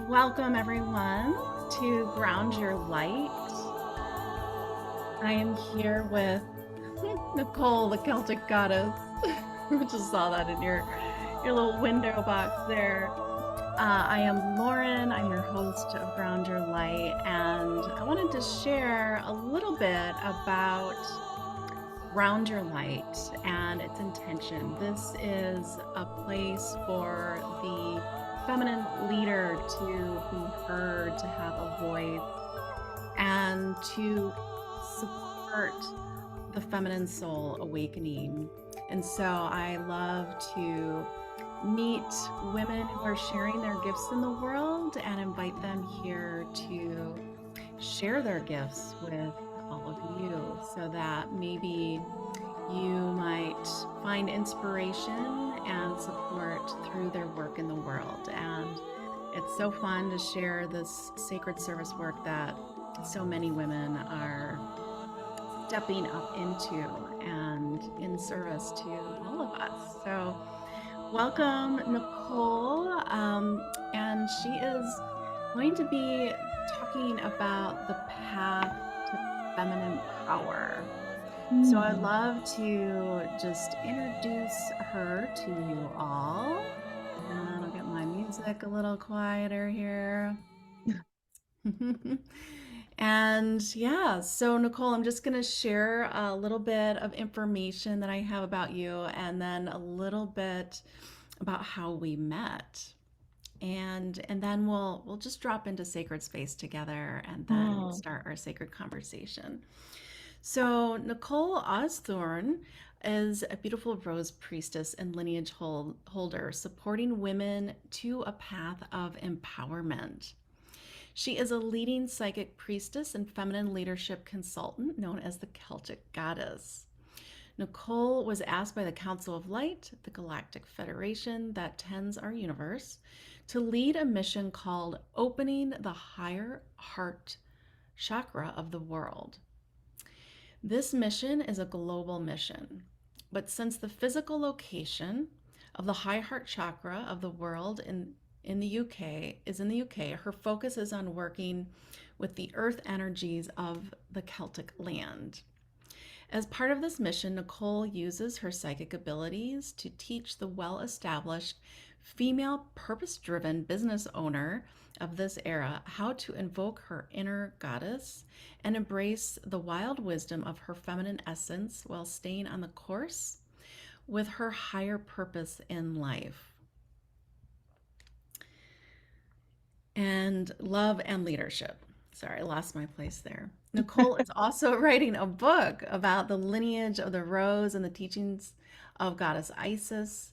Welcome, everyone, to Ground Your Light. I am here with Nicole, the Celtic Goddess. I just saw that in your little window box there. I am Lauren. I'm your host of Ground Your Light, and I wanted to share a little bit about Ground Your Light and its intention. This is a place for the feminine leader to be heard, to have a voice, and to support the feminine soul awakening. And so I love to meet women who are sharing their gifts in the world and invite them here to share their gifts with all of you so that maybe you might find inspiration and support through their work in the world. And it's so fun to share this sacred service work that so many women are stepping up into and in service to all of us. So welcome, Nicole. And she is going to be talking about the path to feminine power. So I'd love to just introduce her to you all. And I'll get my music a little quieter here. And yeah, so Nicole, I'm just going to share a little bit of information that I have about you and then a little bit about how we met. And then we'll just drop into sacred space together and then start our sacred conversation. So Nicole Olsthoorn is a beautiful rose priestess and lineage holder, supporting women to a path of empowerment. She is a leading psychic priestess and feminine leadership consultant known as the Celtic Goddess. Nicole was asked by the Council of Light, the galactic federation that tends our universe, to lead a mission called Opening the Higher Heart Chakra of the World. This mission is a global mission, but since the physical location of the High Heart Chakra of the world in the UK, her focus is on working with the earth energies of the Celtic land. As part of this mission, Nicole uses her psychic abilities to teach the well-established female purpose-driven business owner of this era how to invoke her inner goddess and embrace the wild wisdom of her feminine essence while staying on the course with her higher purpose in life. And love and leadership. Sorry, I lost my place there. Nicole is also writing a book about the lineage of the rose and the teachings of Goddess Isis.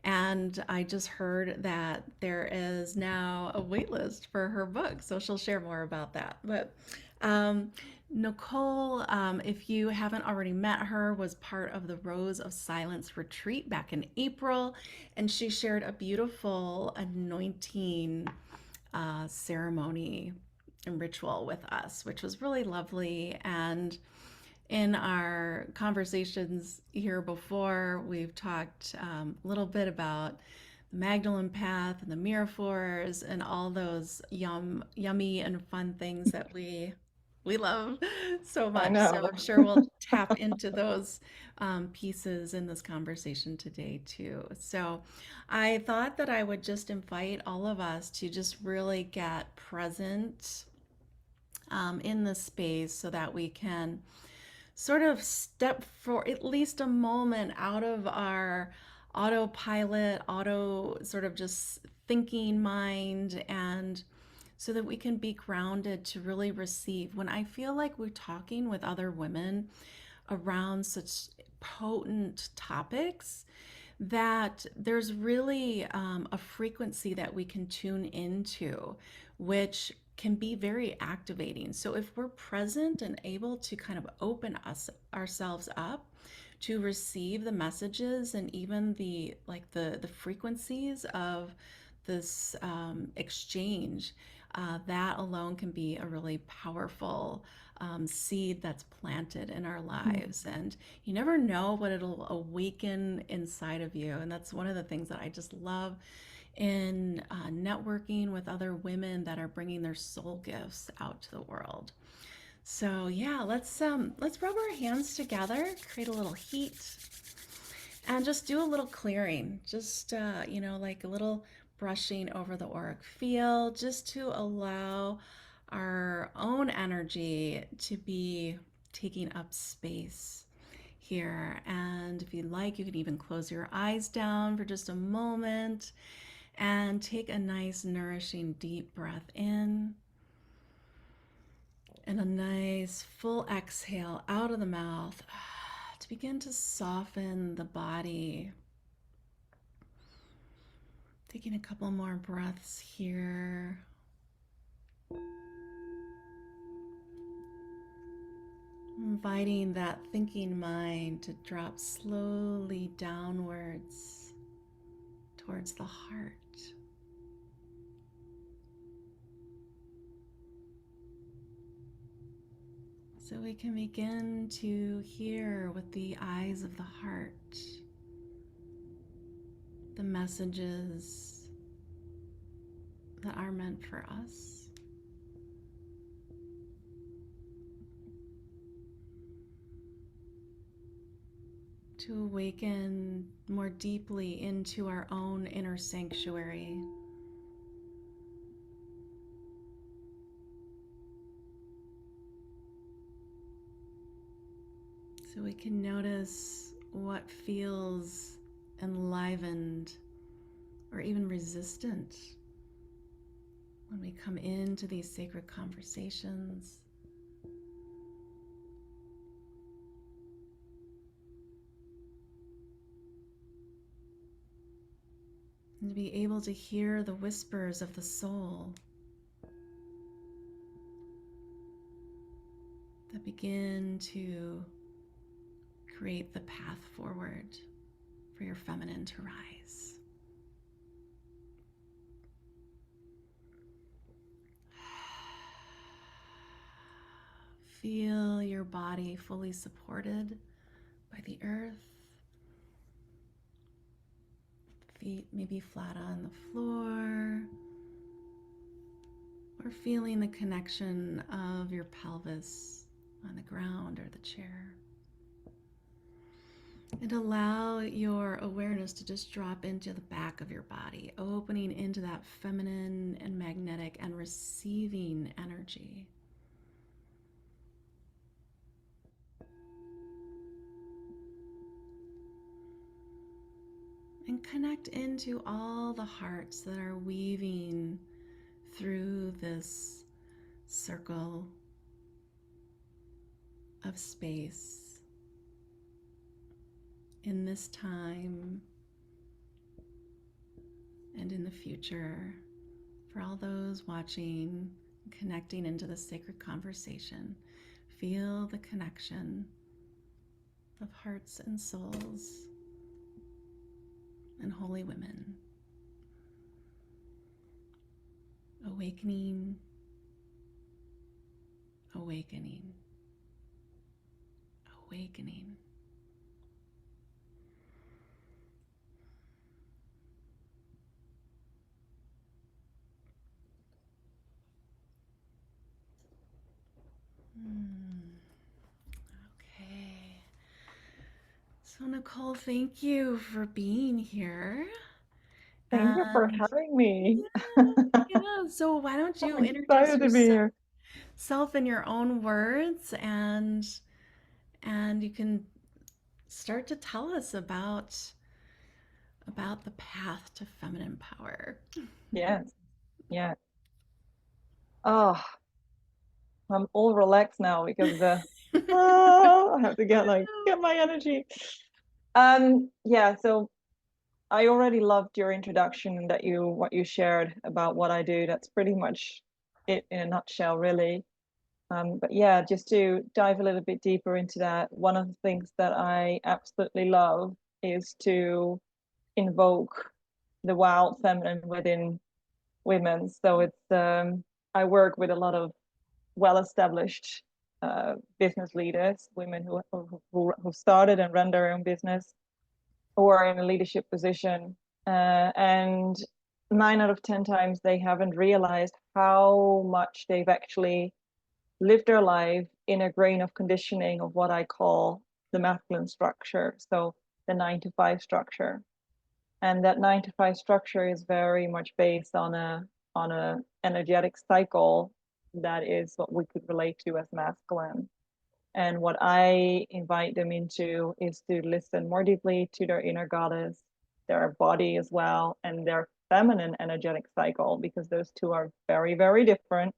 And I just heard that there is now a wait list for her book, so she'll share more about that. But Nicole, if you haven't already met her, was part of the Rose of Silence retreat back in April, and she shared a beautiful anointing ceremony and ritual with us, which was really lovely. And in our conversations here before, we've talked a little bit about the Magdalene Path and the Miraphors and all those yummy and fun things that we love so I much. So know. I'm sure we'll tap into those pieces in this conversation today too. So I thought that I would just invite all of us to just really get present in this space so that we can sort of step for at least a moment out of our autopilot, auto sort of just thinking mind, and so that we can be grounded to really receive. When I feel like we're talking with other women around such potent topics, that there's really a frequency that we can tune into, which can be very activating. So if we're present and able to kind of open ourselves up to receive the messages and even the frequencies of this exchange, that alone can be a really powerful seed that's planted in our lives. And you never know what it'll awaken inside of you. And that's one of the things that I just love in networking with other women that are bringing their soul gifts out to the world. So yeah, let's rub our hands together, create a little heat, and just do a little clearing. Just like a little brushing over the auric field, just to allow our own energy to be taking up space here. And if you'd like, you can even close your eyes down for just a moment and take a nice, nourishing, deep breath in and a nice full exhale out of the mouth to begin to soften the body. Taking a couple more breaths here. Inviting that thinking mind to drop slowly downwards towards the heart. So we can begin to hear with the eyes of the heart the messages that are meant for us. To awaken more deeply into our own inner sanctuary. So we can notice what feels enlivened or even resistant when we come into these sacred conversations. And to be able to hear the whispers of the soul that begin to create the path forward for your feminine to rise. Feel your body fully supported by the earth. Feet maybe flat on the floor, or feeling the connection of your pelvis on the ground or the chair. And allow your awareness to just drop into the back of your body, opening into that feminine and magnetic and receiving energy. And connect into all the hearts that are weaving through this circle of space in this time and in the future. For all those watching, connecting into the sacred conversation, feel the connection of hearts and souls and holy women. Awakening, awakening, awakening. Okay. So Nicole, thank you for being here. Thank you for having me. Yeah. So why don't you I'm introduce excited to be here. yourself in your own words, and you can start to tell us about the path to feminine power. Yes, yeah. Oh, I'm all relaxed now because I have to get my energy. Yeah, so I already loved your introduction that what you shared about what I do. That's pretty much it in a nutshell, really. But yeah, just to dive a little bit deeper into that, one of the things that I absolutely love is to invoke the wild feminine within women. So I work with a lot of well-established business leaders, women who started and run their own business or are in a leadership position. And 9 out of 10 times they haven't realized how much they've actually lived their life in a grain of conditioning of what I call the masculine structure. So the 9 to 5 structure. And that 9 to 5 structure is very much based on a energetic cycle that is what we could relate to as masculine. And what I invite them into is to listen more deeply to their inner goddess, their body as well, and their feminine energetic cycle, because those two are very, very different.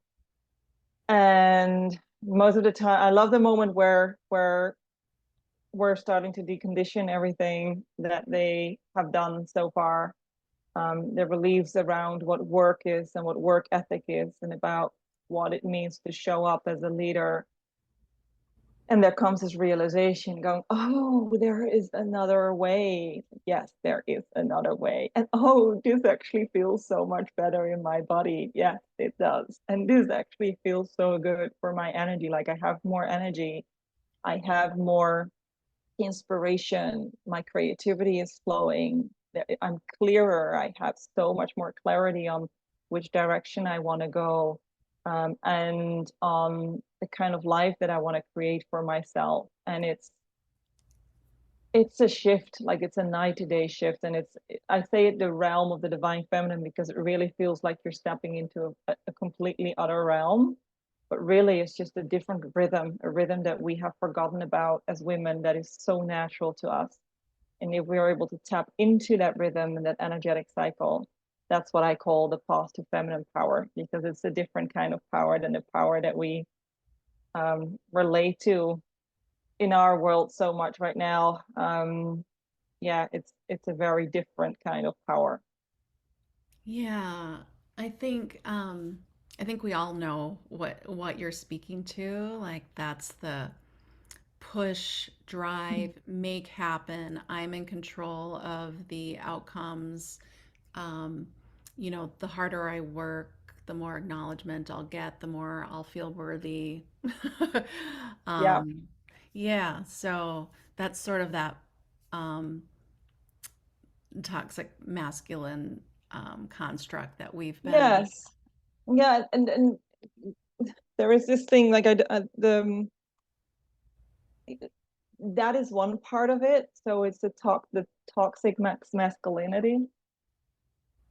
And most of the time, I love the moment where we're starting to decondition everything that they have done so far. Their beliefs around what work is and what work ethic is, and about what it means to show up as a leader. And there comes this realization going, oh, there is another way. Yes, there is another way. And oh, this actually feels so much better in my body. Yes, it does. And this actually feels so good for my energy. Like I have more energy, I have more inspiration, my creativity is flowing, I'm clearer, I have so much more clarity on which direction I want to go, and on the kind of life that I want to create for myself. And it's a shift, like it's a night to day shift. And it's, I say it, the realm of the divine feminine, because it really feels like you're stepping into a completely other realm. But really it's just a different rhythm, a rhythm that we have forgotten about as women, that is so natural to us. And if we are able to tap into that rhythm and that energetic cycle, that's what I call the path to feminine power, because it's a different kind of power than the power that we relate to in our world so much right now. Yeah, it's a very different kind of power. Yeah, I think I think we all know what you're speaking to. Like that's the push, drive, make happen. I'm in control of the outcomes. Um, you know, the harder I work, the more acknowledgement I'll get, the more I'll feel worthy. Yeah. um, yeah, so that's sort of that um, toxic masculine construct that we've been. Yes. Yeah, and there is this thing like the that is one part of it. So it's the toxic masculinity.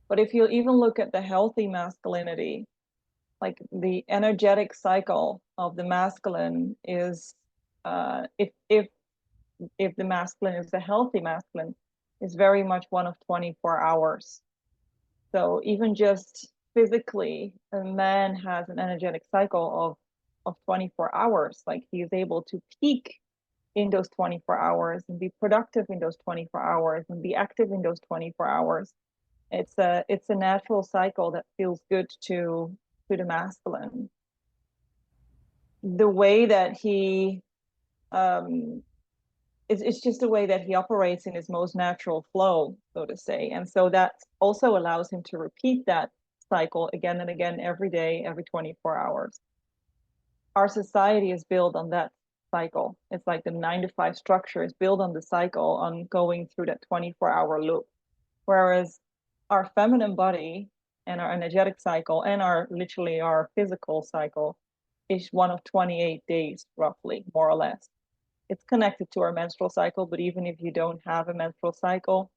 But if you even look at the healthy masculinity, like the energetic cycle of the masculine is, if the masculine is the healthy masculine, is very much one of 24 hours. So even just physically, a man has an energetic cycle of 24 hours. Like he is able to peak in those 24 hours and be productive in those 24 hours and be active in those 24 hours. It's a natural cycle that feels good to the masculine. The way that he um it's just the way that he operates in his most natural flow, so to say. And so that also allows him to repeat that cycle again and again every day, every 24 hours. Our society is built on that cycle. It's like the 9 to 5 structure is built on the cycle, on going through that 24-hour loop. Whereas our feminine body and our energetic cycle and our literally our physical cycle is one of 28 days, roughly, more or less. It's connected to our menstrual cycle, but even if you don't have a menstrual cycle,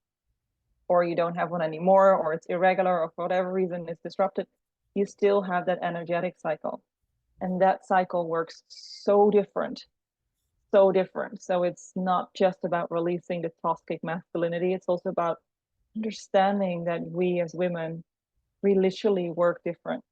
or you don't have one anymore, or it's irregular, or for whatever reason it's disrupted, you still have that energetic cycle. And that cycle works so different, so different. So it's not just about releasing the toxic masculinity, it's also about understanding that we as women, we literally work different.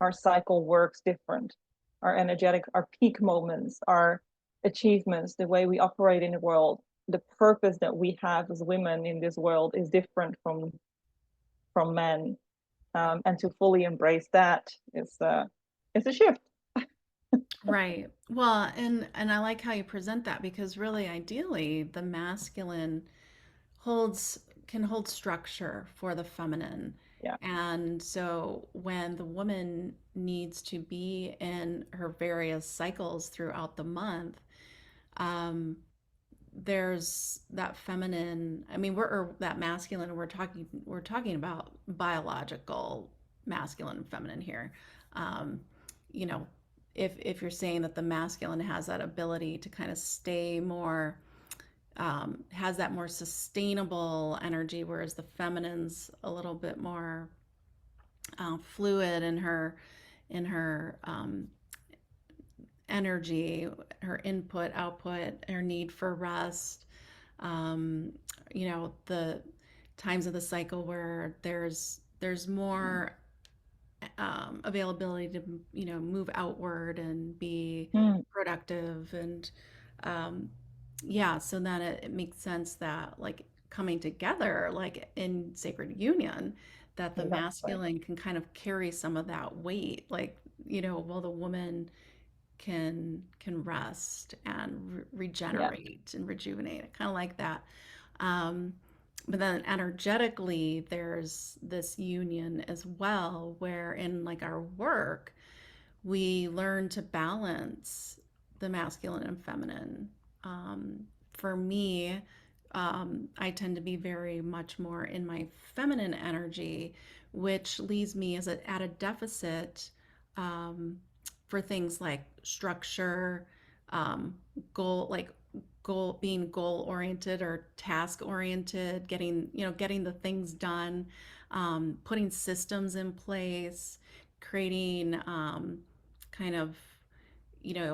Our cycle works different. Our energetic, our peak moments, our achievements, the way we operate in the world, the purpose that we have as women in this world is different from men. And to fully embrace that is it's a shift. Right. Well, and I like how you present that because really ideally the masculine holds can hold structure for the feminine. Yeah. And so when the woman needs to be in her various cycles throughout the month, um, there's that feminine, I mean, or that masculine, we're talking about biological masculine and feminine here. Um, you know, if you're saying that the masculine has that ability to kind of stay more, has that more sustainable energy, whereas the feminine's a little bit more fluid in her energy, her input, output, her need for rest. Um, the times of the cycle where there's more availability to move outward and be Mm, productive and um, yeah, so then it makes sense that like coming together like in sacred union, that the exactly. masculine can kind of carry some of that weight, like while the woman can rest and Yeah. regenerate and rejuvenate. I kind of like that. Um, but then energetically, there's this union as well, where in like our work, we learn to balance the masculine and feminine. Um, for me, I tend to be very much more in my feminine energy, which leaves me at a deficit um, for things like structure, um, goal, like being goal oriented or task oriented, getting the things done, putting systems in place, creating kind of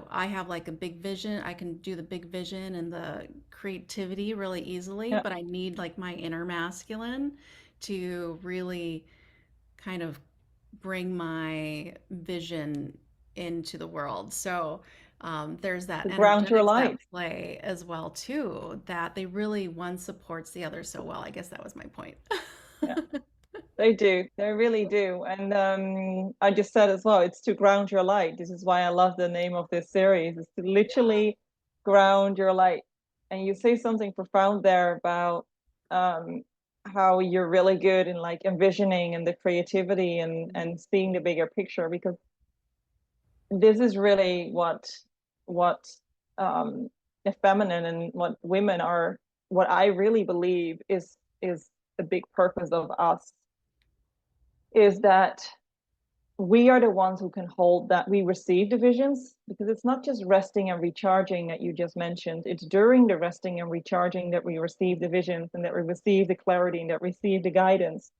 I have like a big vision. I can do the big vision and the creativity really easily, Yeah. but I need like my inner masculine to really kind of bring my vision into the world. So there's that To ground your energetics that light. play as well too, that they really one supports the other so well. I guess that was my point. Yeah. They do. They really do. And I just said as well, it's to ground your light. This is why I love the name of this series. It's to literally ground your light. And you say something profound there about um, how you're really good in like envisioning and the creativity and seeing the bigger picture, because this is really what um, the feminine and what women are. What I really believe is the big purpose of us is that we are the ones who can hold that we receive the visions, because it's not just resting and recharging that you just mentioned. It's during the resting and recharging that we receive the visions and that we receive the clarity and that we receive the guidance.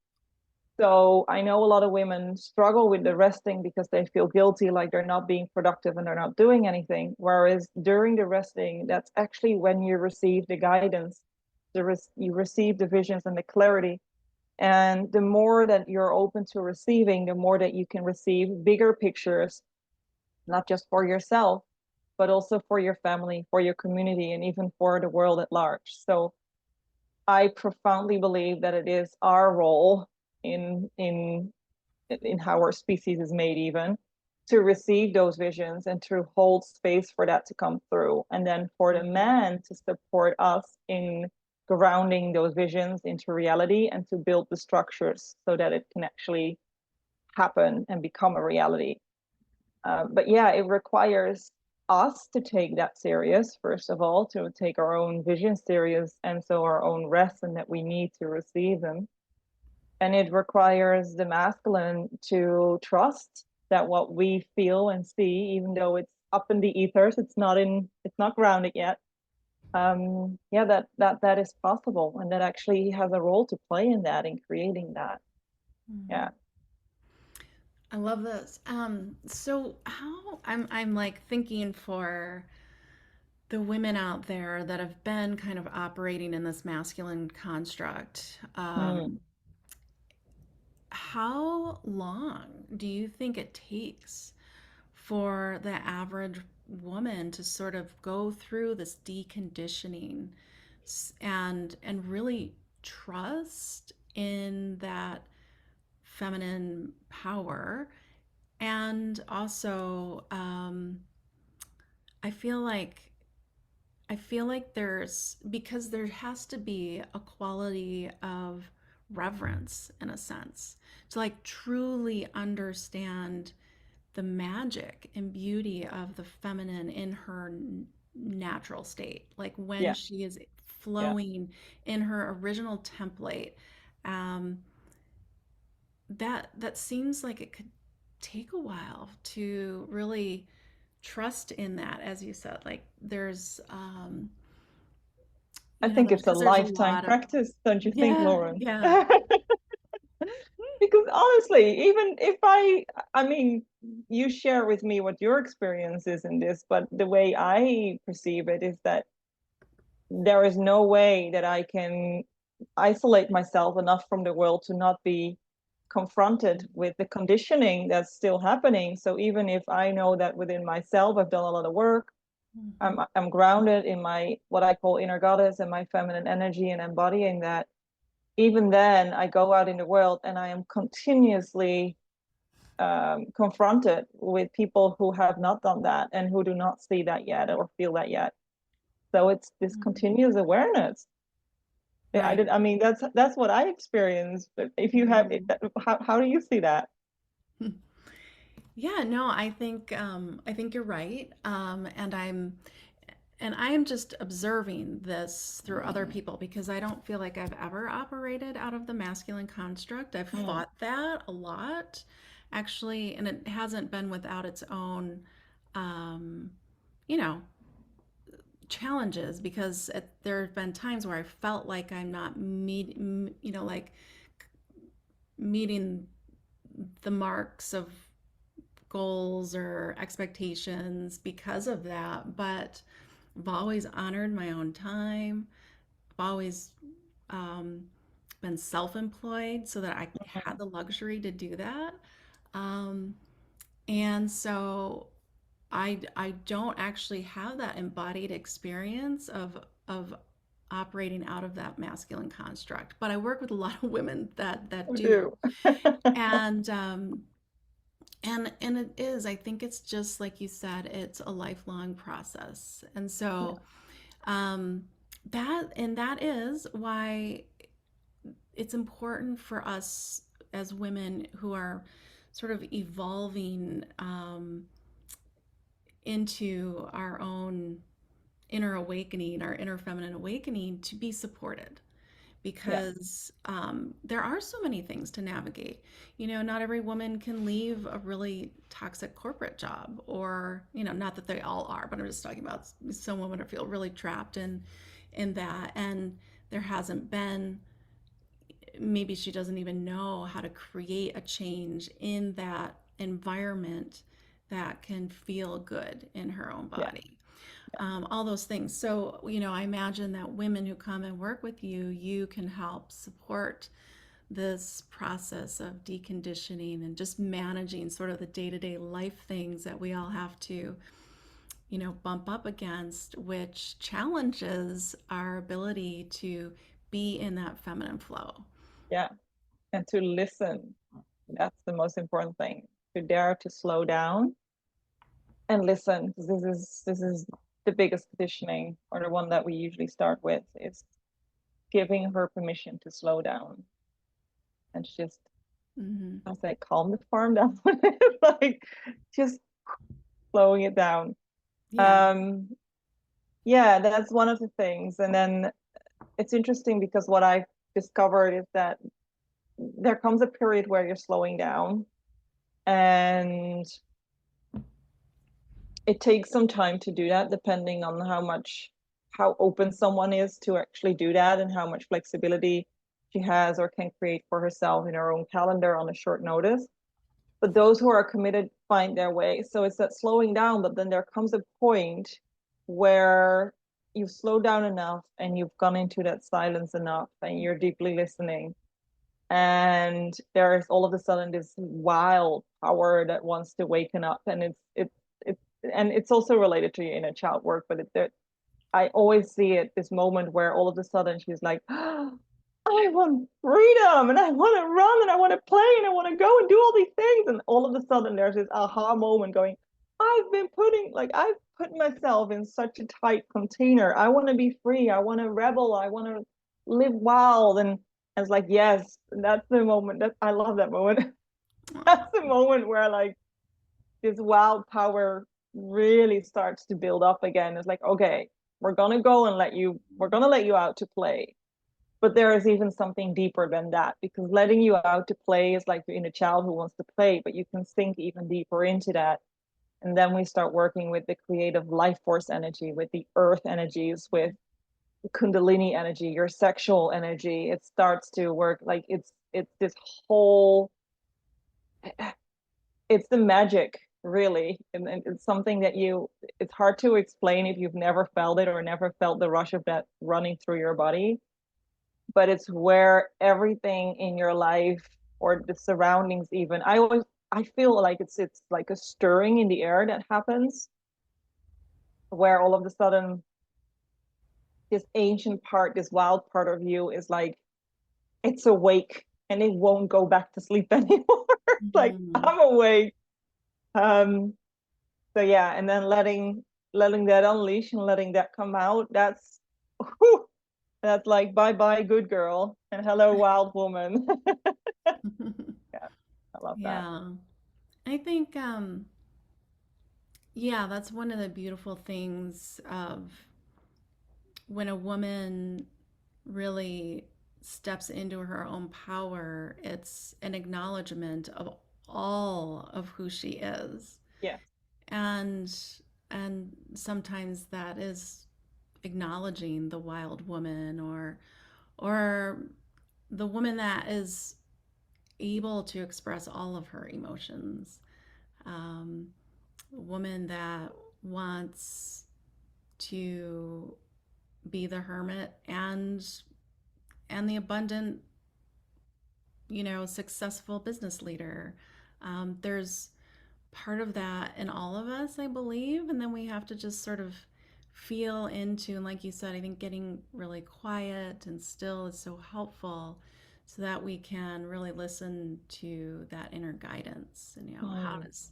So I know a lot of women struggle with the resting because they feel guilty, like they're not being productive and they're not doing anything. Whereas during the resting, that's actually when you receive the guidance, you receive the visions and the clarity. And the more that you're open to receiving, the more that you can receive bigger pictures, not just for yourself, but also for your family, for your community, and even for the world at large. So I profoundly believe that it is our role in in in how our species is made, even to receive those visions and to hold space for that to come through, and then for the Mhm. man to support us in grounding those visions into reality and to build the structures so that it can actually happen and become a reality. But yeah, it requires us to take that serious, first of all, to take our own vision serious, and so our own rest, and that we need to receive them. And it requires the masculine to trust that what we feel and see, even though it's up in the ethers, it's not grounded yet. Yeah, that is possible, and that actually he has a role to play in that, in creating that. Yeah. Mhm. I love this. So how I'm like thinking for the women out there that have been kind of operating in this masculine construct, Hmm. how long do you think it takes for the average woman to sort of go through this deconditioning and really trust in that feminine power? And also, I feel like there's, because there has to be a quality of reverence in a sense to like truly understand the magic and beauty of the feminine in her natural state, like when Yeah. she is Yeah. flowing in her original template. Um, that seems like it could take a while to really trust in that, as you said. Like there's, I think there's it's a because there's a lifetime lot of practice, don't you think, yeah, Lauren? yeah. Because honestly, even if I mean, you share with me what your experience is in this, but the way I perceive it is that there is no way that I can isolate myself enough from the world to not be confronted with the conditioning that's still happening. So even if I know that within myself, I've done a lot of work, Mhm. I'm grounded in my what I call inner goddess and my feminine energy and embodying that. Even then, I go out in the world and I am continuously confronted with people who have not done that and who do not see that yet or feel that yet. So it's this Mhm. continuous awareness. Yeah, Right. I mean, that's what I experienced. But if you have it, Mhm. how do you see that? Yeah, no, I think you're right. And I am just observing this through other people because I don't feel like I've ever operated out of the masculine construct. I've Mm, fought that a lot, actually, and it hasn't been without its own, um, you know, challenges because there have been times where I felt like I'm not like meeting the marks of goals or expectations because of that. But I've always honored my own time. I've always um, been self employed so that I had mhm. the luxury to do that. Um, and so I don't actually have that embodied experience of operating out of that masculine construct, but I work with a lot of women that I do, do. and and it is. I think it's just like you said, it's a lifelong process, and Yeah, so that is why it's important for us as women who are sort of evolving into our own inner awakening, our inner feminine awakening, to be supported yeah, because there are so many things to navigate. Not every woman can leave a really toxic corporate job, or not that they all are, but I'm just talking about some women feel really trapped in that, and there hasn't been, maybe she doesn't even know how to create a change in that environment that can feel good in her own yeah, body. All those things. So, I imagine that women who come and work with you, you can help support this process of deconditioning and just managing sort of the day to day life things that we all have to, bump up against, which challenges our ability to be in that feminine flow. yeah. And to listen, that's the most important thing. To dare to slow down and listen, because this is the biggest conditioning, or the one that we usually start with, is giving her permission to slow down and just, Hmm. I say, calm the farm down. Like just slowing it down. Yeah. Um, yeah, that's one of the things. And then it's interesting because what I've discovered is that there comes a period where you're slowing down, and it takes some time to do that, depending on how open someone is to actually do that and how much flexibility she has or can create for herself in her own calendar on a short notice. But those who are committed find their way. So it's that slowing down, but then there comes a point where you've slowed down enough and you've gone into that silence enough and you're deeply listening. And there is all of a sudden this wild power that wants to waken up. And it's and it's also related to your inner child work, but I always see it, this moment where all of a sudden she's like, oh, I want freedom and I want to run and I want to play and I want to go and do all these things. And all of a sudden there's this aha moment going, I've put myself in such a tight container. I want to be free. I want to rebel. I want to live wild. And it's like, yes, that's the moment that I love that moment. That's the moment where like this wild power really starts to build up again. It's like, okay, we're gonna let you out to play. But there is even something deeper than that, because letting you out to play is like your inner child who wants to play, but you can sink even deeper into that. And then we start working with the creative life force energy, with the earth energies, with the Kundalini energy, your sexual energy. It starts to work like it's this whole, it's the magic, really. And it's something that it's hard to explain if you've never felt it or never felt the rush of that running through your body. But it's where everything in your life or the surroundings, even, I feel like it's like a stirring in the air that happens, where all of a sudden this ancient part, this wild part of you is like, it's awake and it won't go back to sleep anymore. Like, Mhm. I'm awake. Um, so yeah, and then letting that unleash and letting that come out, whew, that's like bye bye good girl and hello wild woman. Yeah, I love that. Yeah. I think yeah, that's one of the beautiful things of when a woman really steps into her own power. It's an acknowledgement of all of who she is. Yes. And and sometimes that is acknowledging the wild woman, or the woman that is able to express all of her emotions. A woman that wants to be the hermit and the abundant, successful business leader. There's part of that in all of us, I believe, and then we have to just sort of feel into, and like you said, I think getting really quiet and still is so helpful, so that we can really listen to that inner guidance. And Mm,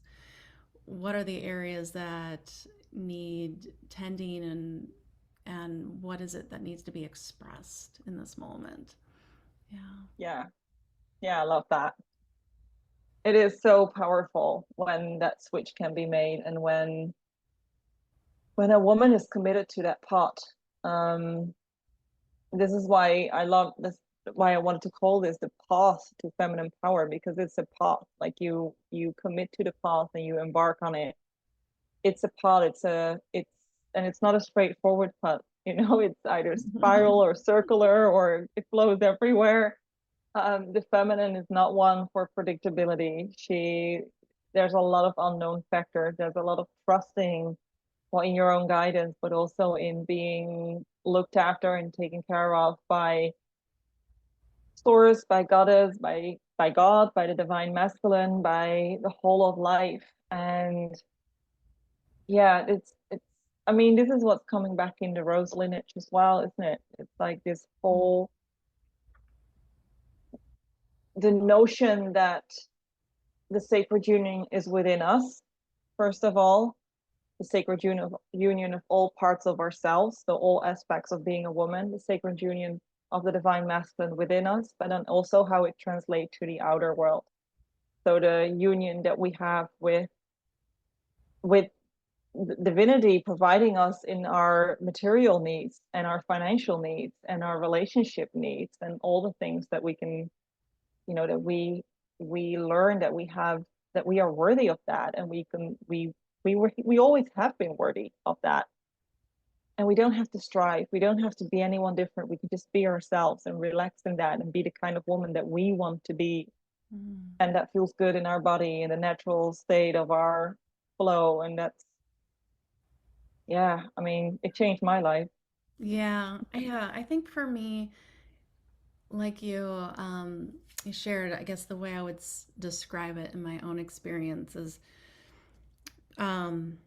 what are the areas that need tending, and what is it that needs to be expressed in this moment? Yeah. yeah. Yeah, I love that. It is so powerful when that switch can be made, and when a woman is committed to that part. Um, this is why I love this, why I wanted to call this the path to feminine power, because it's a path. Like you commit to the path and you embark on it. It's a path, and it's not a straightforward path. It's either spiral or circular, or it flows everywhere. The feminine is not one for predictability. There's a lot of unknown factors. There's a lot of trusting, well, in your own guidance, but also in being looked after and taken care of by source, by goddess, by God, by the divine masculine, by the whole of life. And yeah, it's I mean, this is what's coming back in the rose lineage as well, isn't it? It's like this whole, the notion that the sacred union is within us, first of all, the sacred union of all parts of ourselves, so all aspects of being a woman, the sacred union of the divine masculine within us, but then also how it translates to the outer world. So the union that we have with divinity providing us in our material needs and our financial needs and our relationship needs and all the things that we can, that we learn that we have, that we are worthy of that, and we always have been worthy of that, and we don't have to strive, we don't have to be anyone different, we can just be ourselves and relax in that and be the kind of woman that we want to be, Mm. and that feels good in our body, in the natural state of our flow. And that's, yeah, I mean, it changed my life. Yeah, yeah. I think for me, like you shared, I guess the way I would describe it in my own experience is, um,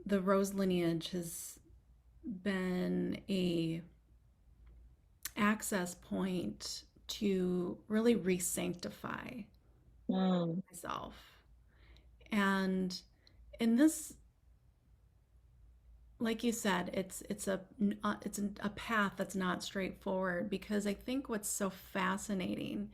the rose lineage has been a access point to really re-sanctify Mm, myself. And in this, like you said, it's a path that's not straightforward, because I think what's so fascinating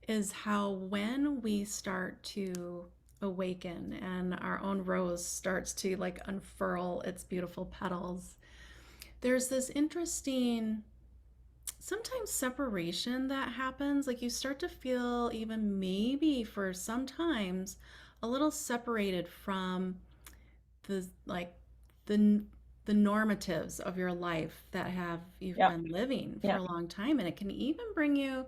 is how when we start to awaken and our own rose starts to like unfurl its beautiful petals, there's this interesting sometimes separation that happens. Like you start to feel, even maybe for sometimes, a little separated from the like the the normatives of your life that have you've Yeah. been living for Yeah. a long time, and it can even bring you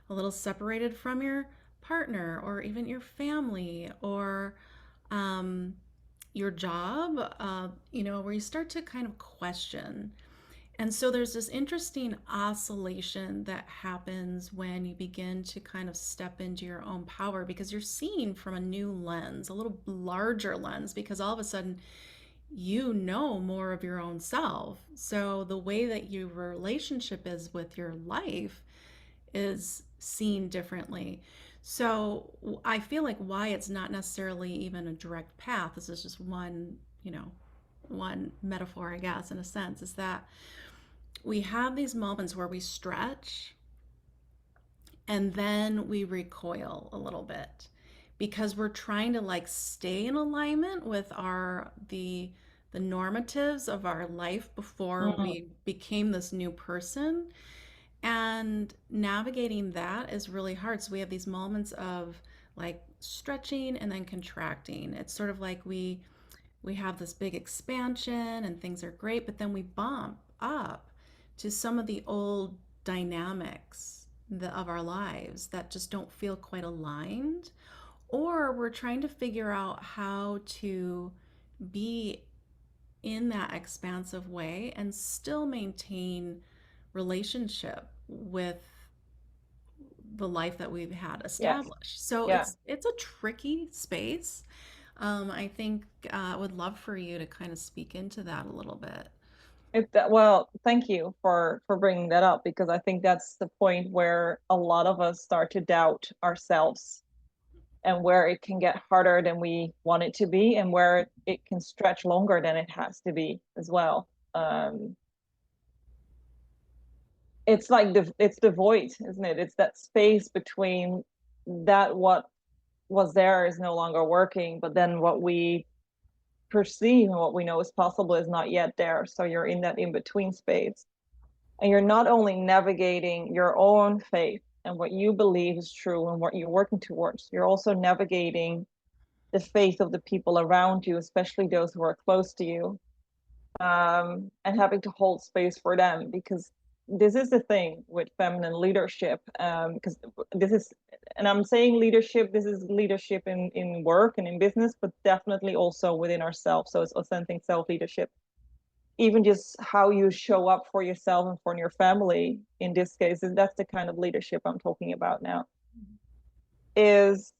a little separated from your partner or even your family or um, your job, where you start to kind of question. And so there's this interesting oscillation that happens when you begin to kind of step into your own power because you're seeing from a new lens, a little larger lens, because all of a sudden you know more of your own self. So the way that your relationship is with your life is seen differently. So I feel like why it's not necessarily even a direct path, this is just one, one metaphor, I guess, in a sense, is that we have these moments where we stretch and then we recoil a little bit because we're trying to like stay in alignment with the normatives of our life before Mm, we became this new person, and navigating that is really hard. So we have these moments of like stretching and then contracting. It's sort of like we have this big expansion and things are great, but then we bump up to some of the old dynamics of our lives that just don't feel quite aligned. Or we're trying to figure out how to be in that expansive way and still maintain relationship with the life that we've had yes. established. So Yeah. it's a tricky space. I think I would love for you to kind of speak into that a little bit. Well, thank you for bringing that up because I think that's the point where a lot of us start to doubt ourselves and where it can get harder than we want it to be and where it can stretch longer than it has to be as well. It's like it's the void, isn't it? It's that space between that what was there is no longer working, but then what we perceive and what we know is possible is not yet there. So you're in that in between space. And you're not only navigating your own faith and what you believe is true and what you're working towards, you're also navigating the faith of the people around you, especially those who are close to you, and having to hold space for them because this is the thing with feminine leadership. Because this is, and I'm saying leadership, this is leadership in work and in business, but definitely also within ourselves. So it's authentic self leadership. Even just how you show up for yourself and for your family in this case, is that's the kind of leadership I'm talking about now. Is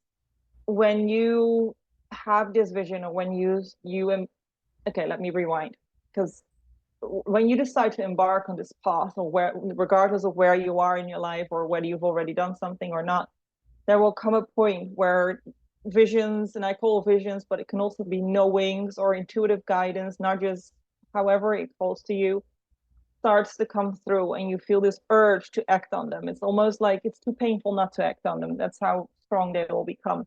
when you have this vision or when okay, let me rewind because when you decide to embark on this path or where regardless of where you are in your life or whether you've already done something or not, there will come a point where visions, and I call visions, but it can also be knowings or intuitive guidance, not just however it calls to you, starts to come through and you feel this urge to act on them. It's almost like it's too painful not to act on them. That's how strong they will become.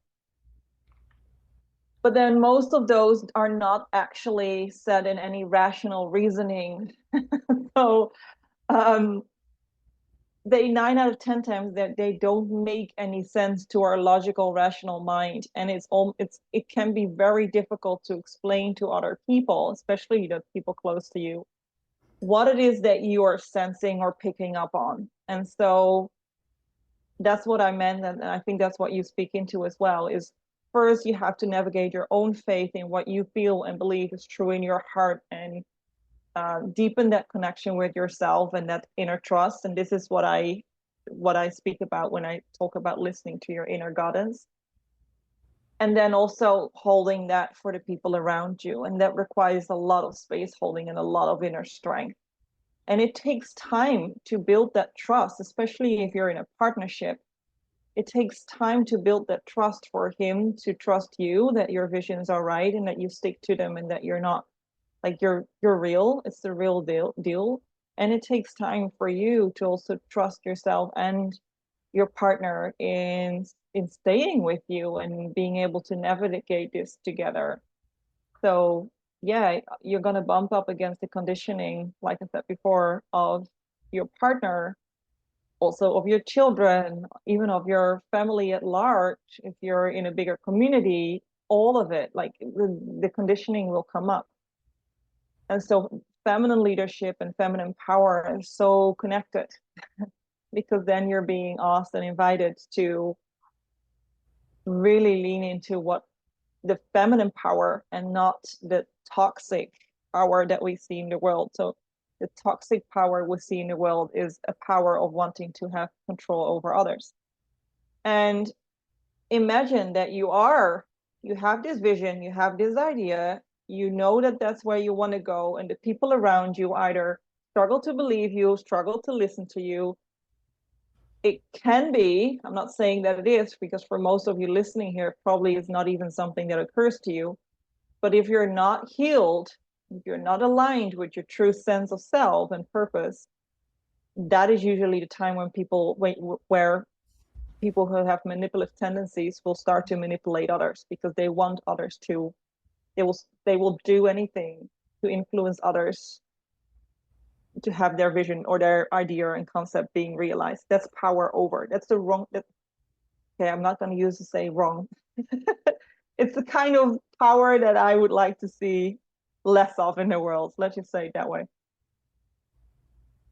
But then most of those are not actually said in any rational reasoning. So um, they 9 out of 10 times that they don't make any sense to our logical, rational mind, and it can be very difficult to explain to other people, especially the people close to you, what it is that you are sensing or picking up on. And so that's what I meant, and I think that's what you speak into as well. Is first you have to navigate your own faith in what you feel and believe is true in your heart and deepen that connection with yourself and that inner trust. And this is what I speak about when I talk about listening to your inner goddess. And then also holding that for the people around you. And that requires a lot of space holding and a lot of inner strength. And it takes time to build that trust, especially if you're in a partnership. It takes time to build that trust for him to trust you, that your visions are right and that you stick to them and that you're not like you're real. It's the real deal. And it takes time for you to also trust yourself and your partner in staying with you and being able to navigate this together. So yeah, you're going to bump up against the conditioning, like I said before, of your partner, also of your children, even of your family at large. If you're in a bigger community, all of it, like the conditioning will come up. And so feminine leadership and feminine power are so connected because then you're being asked and invited to really lean into what the feminine power and not the toxic power that we see in the world. So the toxic power we see in the world is a power of wanting to have control over others. And imagine that you have this vision, you have this idea, you know that that's where you want to go, and the people around you either struggle to believe you, struggle to listen to you. It can be, I'm not saying that it is, because for most of you listening here, probably is not even something that occurs to you. But if you're not healed, if you're not aligned with your true sense of self and purpose, that is usually the time when where people who have manipulative tendencies will start to manipulate others because they want others to, they will do anything to influence others to have their vision or their idea and concept being realized. That's power over. That's the wrong. Okay, I'm not going to use to say wrong. It's the kind of power that I would like to see less of in the world. Let's just say it that way.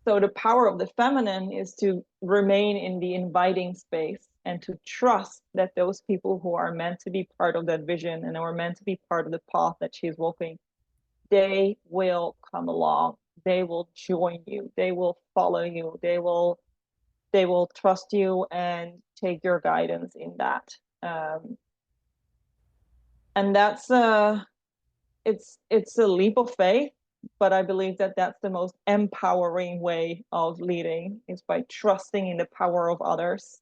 So the power of the feminine is to remain in the inviting space and to trust that those people who are meant to be part of that vision and are meant to be part of the path that she's walking, they will come along. They will join you. They will follow you. They will trust you and take your guidance in that. And that's it's a leap of faith, but I believe that that's the most empowering way of leading, is by trusting in the power of others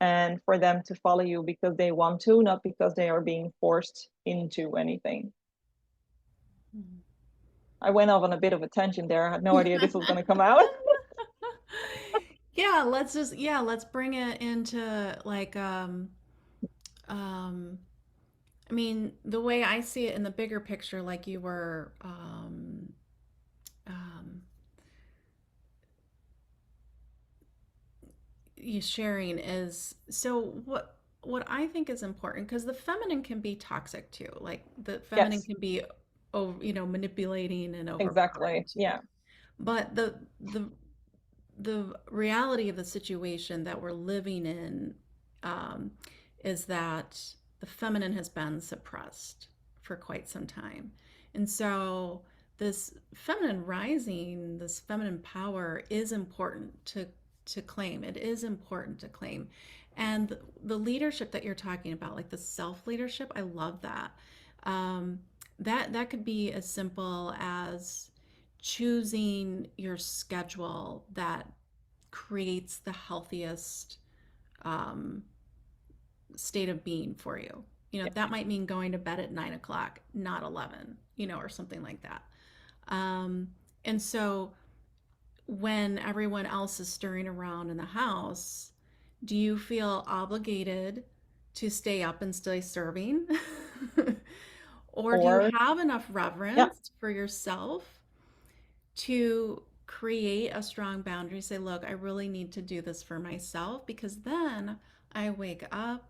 and for them to follow you because they want to, not because they are being forced into anything. I went off on a bit of a tangent there. I had no idea this was going to come out. Yeah, let's bring it into like um I mean, the way I see it in the bigger picture, like you were um you sharing, is so what I think is important, because the feminine can be toxic too. Like the feminine Yes, can be manipulating and overpowering exactly. too. Yeah. But the reality of the situation that we're living in um, is that the feminine has been suppressed for quite some time. And so this feminine rising, this feminine power is important to claim. It is important to claim. And the leadership that you're talking about, like the self leadership, I love that. Um, that could be as simple as choosing your schedule that creates the healthiest um, state of being for you. That might mean going to bed at 9 o'clock, not 11, or something like that. And so when everyone else is stirring around in the house, do you feel obligated to stay up and stay serving? Or do you Or have enough yeah, reverence for yourself to create a strong boundary? Say, look, I really need to do this for myself, because then I wake up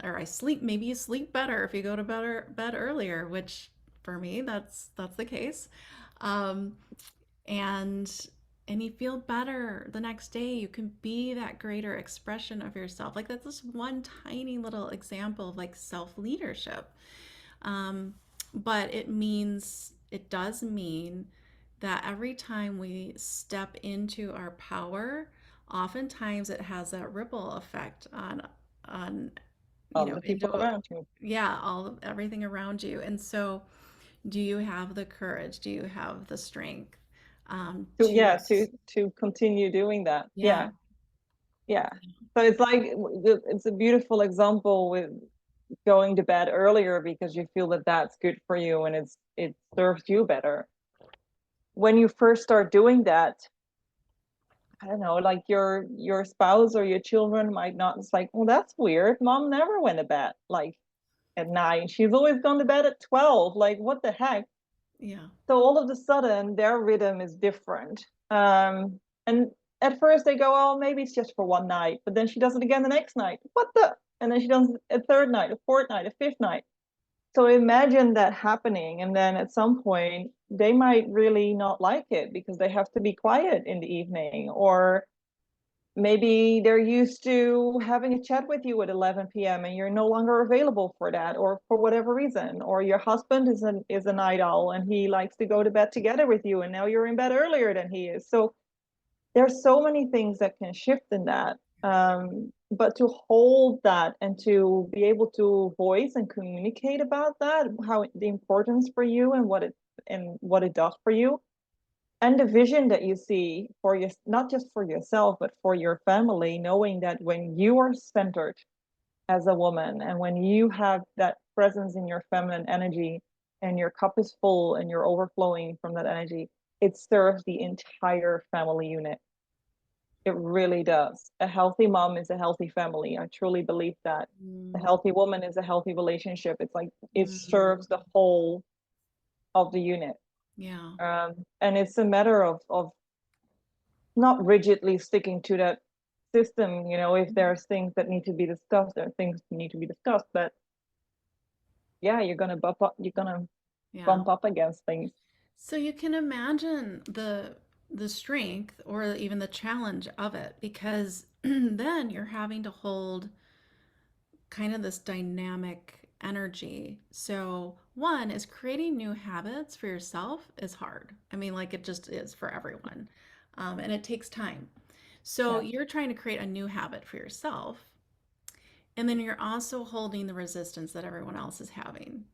or I sleep. Maybe you sleep better if you go to bed earlier, which for me, that's the case. Um, and and you feel better the next day. You can be that greater expression of yourself. Like that's just one tiny little example of like self leadership. Um, but it does mean that every time we step into our power, oftentimes it has that ripple effect on all the people into, around you. yeah, everything around you. And so, do you have the courage? Do you have the strength To to, yeah, to continue doing that. yeah, Yeah. Yeah. So it's like it's a beautiful example with going to bed earlier because you feel that that's good for you and it serves you better. When you first start doing that, I don't know, like your spouse or your children might not. It's like, well, that's weird. Mom never went to bed like at 9. She's always gone to bed at 12. Like, what the heck? Yeah. So all of a sudden, their rhythm is different. And at first they go, oh, maybe it's just for one night, but then she does it again the next night. What the? And then she does it a third night, a fourth night, a fifth night. So imagine that happening, and then at some point they might really not like it because they have to be quiet in the evening, or maybe they're used to having a chat with you at 11 p.m. and you're no longer available for that, or for whatever reason, or your husband is a night owl and he likes to go to bed together with you and now you're in bed earlier than he is. So there's so many things that can shift in that. But to hold that and to be able to voice and communicate about that, how the importance for you and what it does for you, and the vision that you see for your, not just for yourself but for your family, knowing that when you are centered as a woman and when you have that presence in your feminine energy and your cup is full and you're overflowing from that energy, it serves the entire family unit. It really does. A healthy mom is a healthy family. I truly believe that. A Mm, healthy woman is a healthy relationship. It's like it mm, serves the whole of the unit. yeah. And it's a matter of not rigidly sticking to that system. If there's things that need to be discussed, there are things that need to be discussed. But yeah, you're gonna Yeah. bump up against things. So you can imagine the strength or even the challenge of it because then you're having to hold kind of this dynamic energy. So, one is creating new habits for yourself is hard. I mean, like it just is for everyone. And it takes time. So, Yeah. you're trying to create a new habit for yourself. And then you're also holding the resistance that everyone else is having.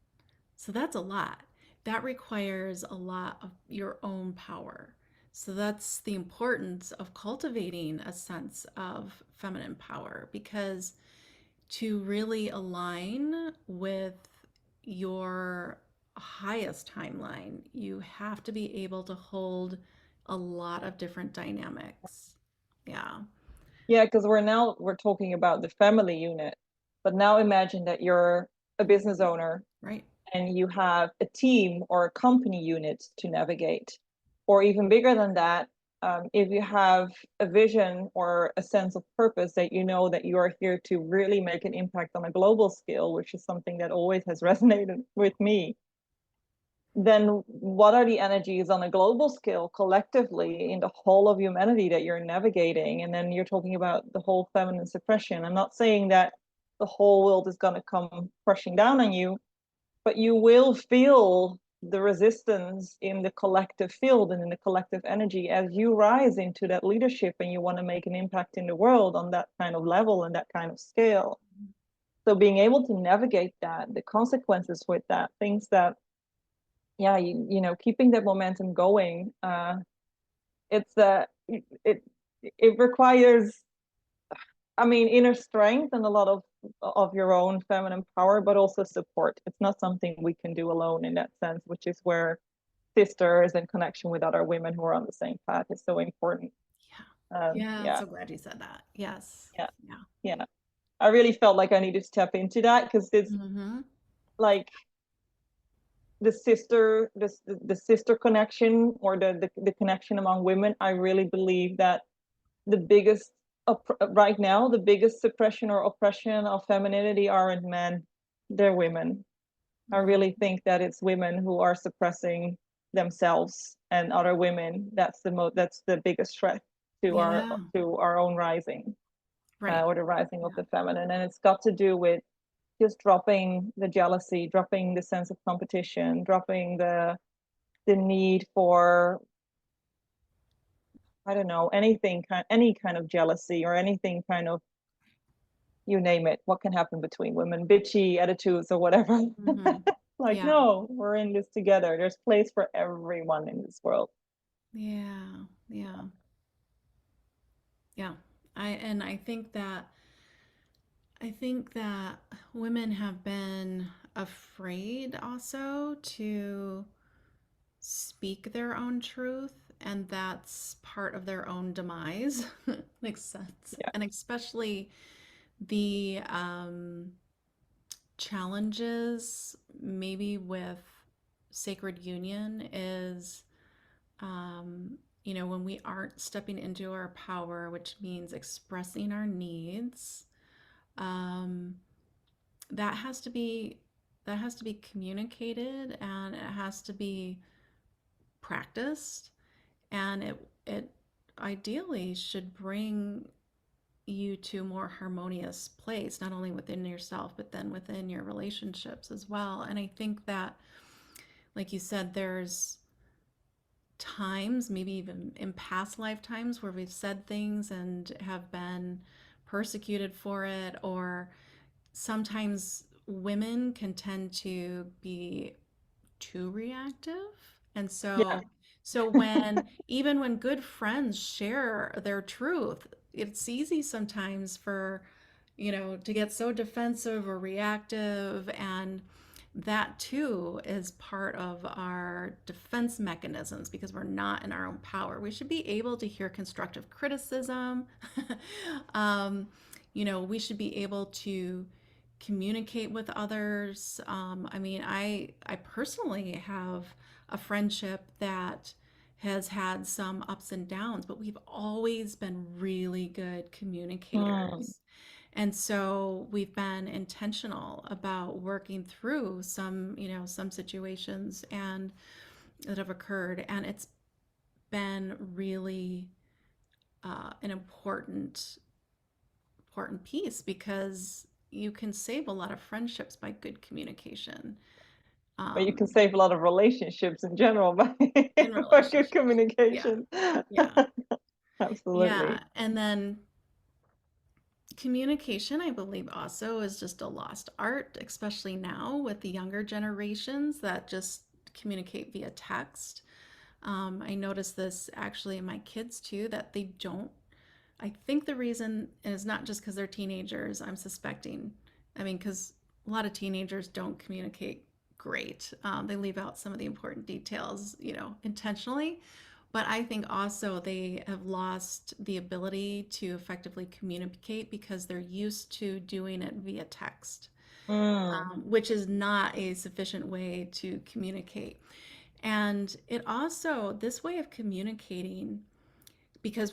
So, that's a lot. That requires a lot of your own power. So, that's the importance of cultivating a sense of feminine power because to really align with your highest timeline, you have to be able to hold a lot of different dynamics. Yeah, Yeah, because we're talking about the family unit, but now imagine that you're a business owner right. and you have a team or a company unit to navigate. Or even bigger than that, if you have a vision or a sense of purpose that you know that you are here to really make an impact on a global scale, which is something that always has resonated with me, then what are the energies on a global scale collectively in the whole of humanity that you're navigating? And then you're talking about the whole feminine suppression. I'm not saying that the whole world is going to come crushing down on you, but you will feel the resistance in the collective field and in the collective energy as you rise into that leadership and you want to make an impact in the world on that kind of level and that kind of scale. So being able to navigate that, the consequences with that, things that, yeah, keeping that momentum going, it's it it requires, I mean, inner strength and a lot of your own feminine power, but also support. It's not something we can do alone in that sense, which is where sisters and connection with other women who are on the same path is so important. Yeah. Yeah, I'm Yeah, so glad you said that. Yes. yeah, Yeah. yeah. I really felt like I needed to tap into that because it's Mm-hmm. like the sister connection or the connection among women. I really believe that the biggest right now the biggest suppression or oppression of femininity aren't men, they're women. I really think that it's women who are suppressing themselves and other women. That's the biggest threat Yeah. to our own rising, Right. or the rising of Yeah. the feminine. And it's got to do with just dropping the jealousy, dropping the sense of competition, dropping the need for, I don't know, any kind of jealousy or anything kind of, you name it, what can happen between women, bitchy attitudes or whatever. Mm-hmm. Like, Yeah. no, we're in this together. There's place for everyone in this world. Yeah. Yeah. Yeah. I think that women have been afraid also to speak their own truth and that's part of their own demise. Makes sense. Yeah. And especially the challenges maybe with sacred union is, when we aren't stepping into our power, which means expressing our needs, um, that has to be that has to be communicated, and it has to be practiced, and it ideally should bring you to a more harmonious place, not only within yourself, but then within your relationships as well. And I think that, like you said, there's times, maybe even in past lifetimes, where we've said things and have been persecuted for it, or sometimes women can tend to be too reactive. And Yeah. so when even when good friends share their truth, it's easy sometimes for, to get so defensive or reactive, and that too is part of our defense mechanisms because we're not in our own power. We should be able to hear constructive criticism. We should be able to communicate with others. I mean, I personally have a friendship that has had some ups and downs, but we've always been really good Mm. communicators. And so we've been intentional about working through some situations and that have occurred, and it's been really an important piece because you can save a lot of friendships by good communication, But you um, can save a lot of relationships in general by, in by good relationships. Yeah, communication. yeah, yeah. Absolutely. And then communication, I believe, also is just a lost art, especially now with the younger generations that just communicate via text. I notice this actually in my kids too, that they don't. I think the reason is not just because they're teenagers, I'm suspecting. I mean, because a lot of teenagers don't communicate great. They leave out some of the important details, intentionally. But I think also they have lost the ability to effectively communicate because they're used to doing it via text, Mm. which is not a sufficient way to communicate. And it also, this way of communicating, because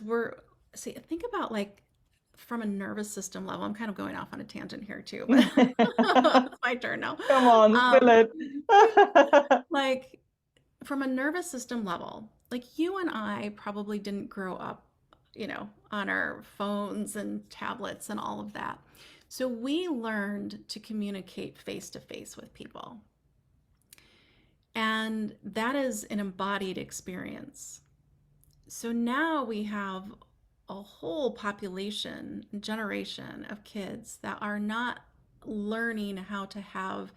think about, like, from a nervous system level. I'm kind of going off on a tangent here too, but it's my turn now. Come on, spill Um, it. like, from a nervous system level, like you and I probably didn't grow up, on our phones and tablets and all of that. So we learned to communicate face to face with people. And that is an embodied experience. So now we have a whole population, generation of kids that are not learning how to have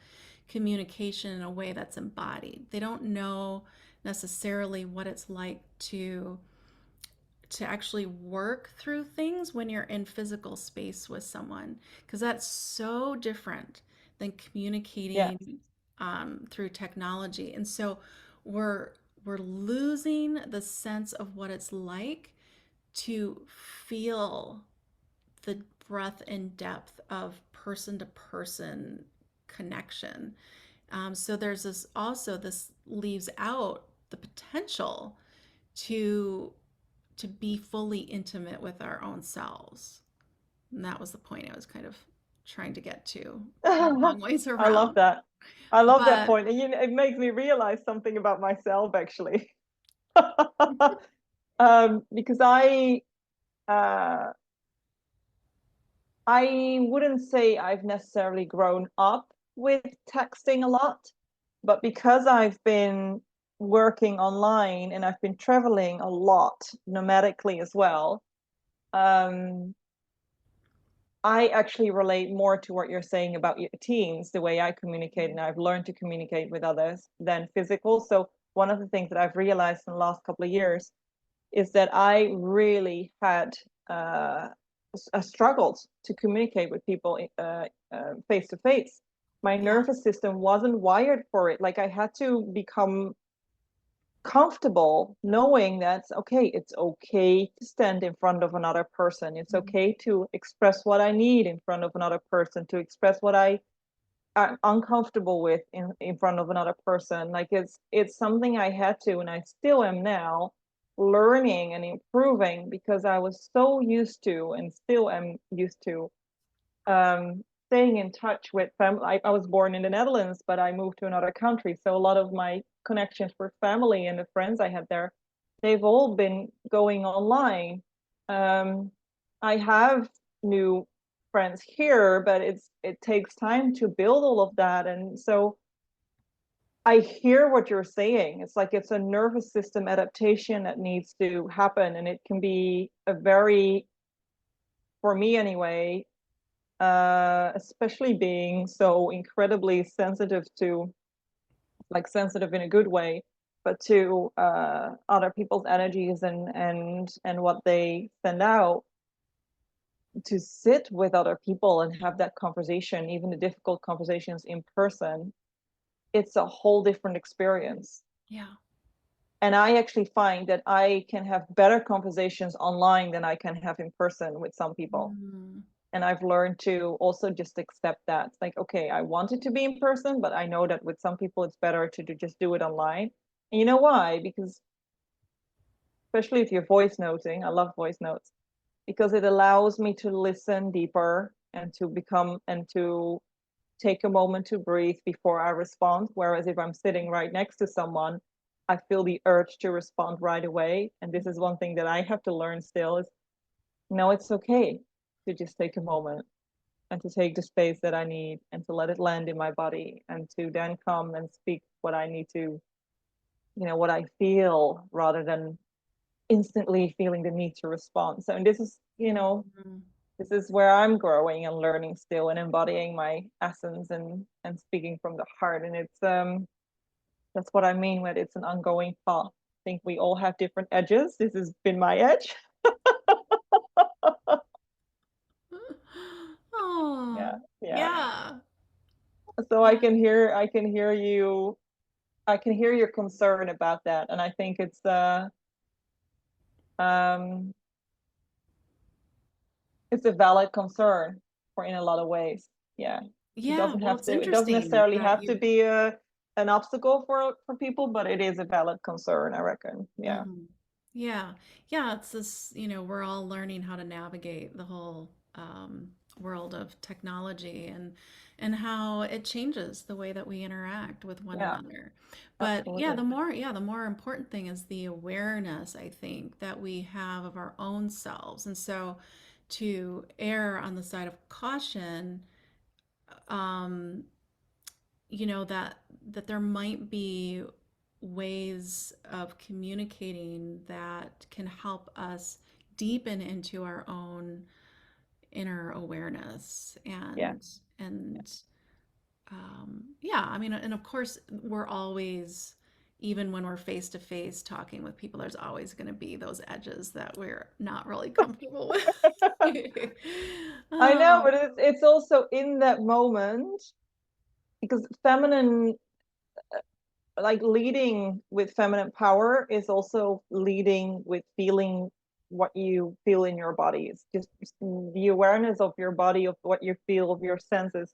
communication in a way that's embodied. They don't know necessarily what it's like to actually work through things when you're in physical space with someone, because that's so different than Yes. communicating through technology. And so we're we're losing the sense of what it's like to feel the breadth and depth of person to person connection. So this leaves out the potential to be fully intimate with our own selves. And that was the point I was kind of trying to get to. Came a long ways I love around. that. I love that But point. And it makes me realize something about myself actually. Because uh, I wouldn't say I've necessarily grown up with texting a lot, but because I've been working online and I've been traveling a lot nomadically as well, um, I actually relate more to what you're saying about your teens, the way I communicate, and I've learned to communicate with others than physical. So one of the things that I've realized in the last couple of years is that I really had struggled to communicate with people face to face. My yeah, nervous system wasn't wired for it. Like I had to become comfortable knowing that's okay. It's okay to stand in front of another person. It's okay to express what I need in front of another person, to express what I'm uncomfortable with in front of another person. Like it's something I had to, and I still am now, learning and improving, because I was so used to, and still am used to, staying in touch with family. I was born in the Netherlands, but I moved to another country. So a lot of my connections with family and the friends I had there, they've all been going online. I have new friends here, but it takes time to build all of that. And so I hear what you're saying. It's like it's a nervous system adaptation that needs to happen. And it can be a very, for me anyway, especially being so incredibly sensitive to, like sensitive in a good way, but to other people's energies and what they send out, to sit with other people and have that conversation, even the difficult conversations in person, it's a whole different experience. Yeah. And I actually find that I can have better conversations online than I can have in person with some people. And I've learned to also just accept that. It's like, okay, I wanted to be in person, but I know that with some people it's better to just do it online. And you know why? Because especially if you're voice noting, I love voice notes, because it allows me to listen deeper and to become and to take a moment to breathe before I respond. Whereas if I'm sitting right next to someone, I feel the urge to respond right away. And this is one thing that I have to learn still is, no, it's okay to just take a moment and to take the space that I need and to let it land in my body and to then come and speak what I need to, what I feel, rather than instantly feeling the need to respond. So, and this is, this is where I'm growing and learning still and embodying my essence and speaking from the heart. And it's that's what I mean with it's an ongoing path. I think we all have different edges. This has been my edge. Oh, Yeah, yeah. yeah. So Yeah. I can hear your concern about that. And I think um it's a valid concern for in a lot of ways. Yeah. Yeah. Well, it's It doesn't interesting necessarily that have to you. be an obstacle for people, but it is a valid concern, I reckon. Yeah. Mhm. Yeah. Yeah. It's this, we're all learning how to navigate the whole world of technology and how it changes the way that we interact with one Yeah, another. But absolutely. the more important thing is the awareness, I think, that we have of our own selves. And so to err on the side of caution, um, that there might be ways of communicating that can help us deepen into our own inner awareness Yeah. and yeah, I mean, and of course we're always, even when we're face to face talking with people, there's always going to be those edges that we're not really comfortable with. I know, Oh, but it's also in that moment, because feminine, like leading with feminine power is also leading with feeling what you feel in your body. It's just the awareness of your body, of what you feel, of your senses,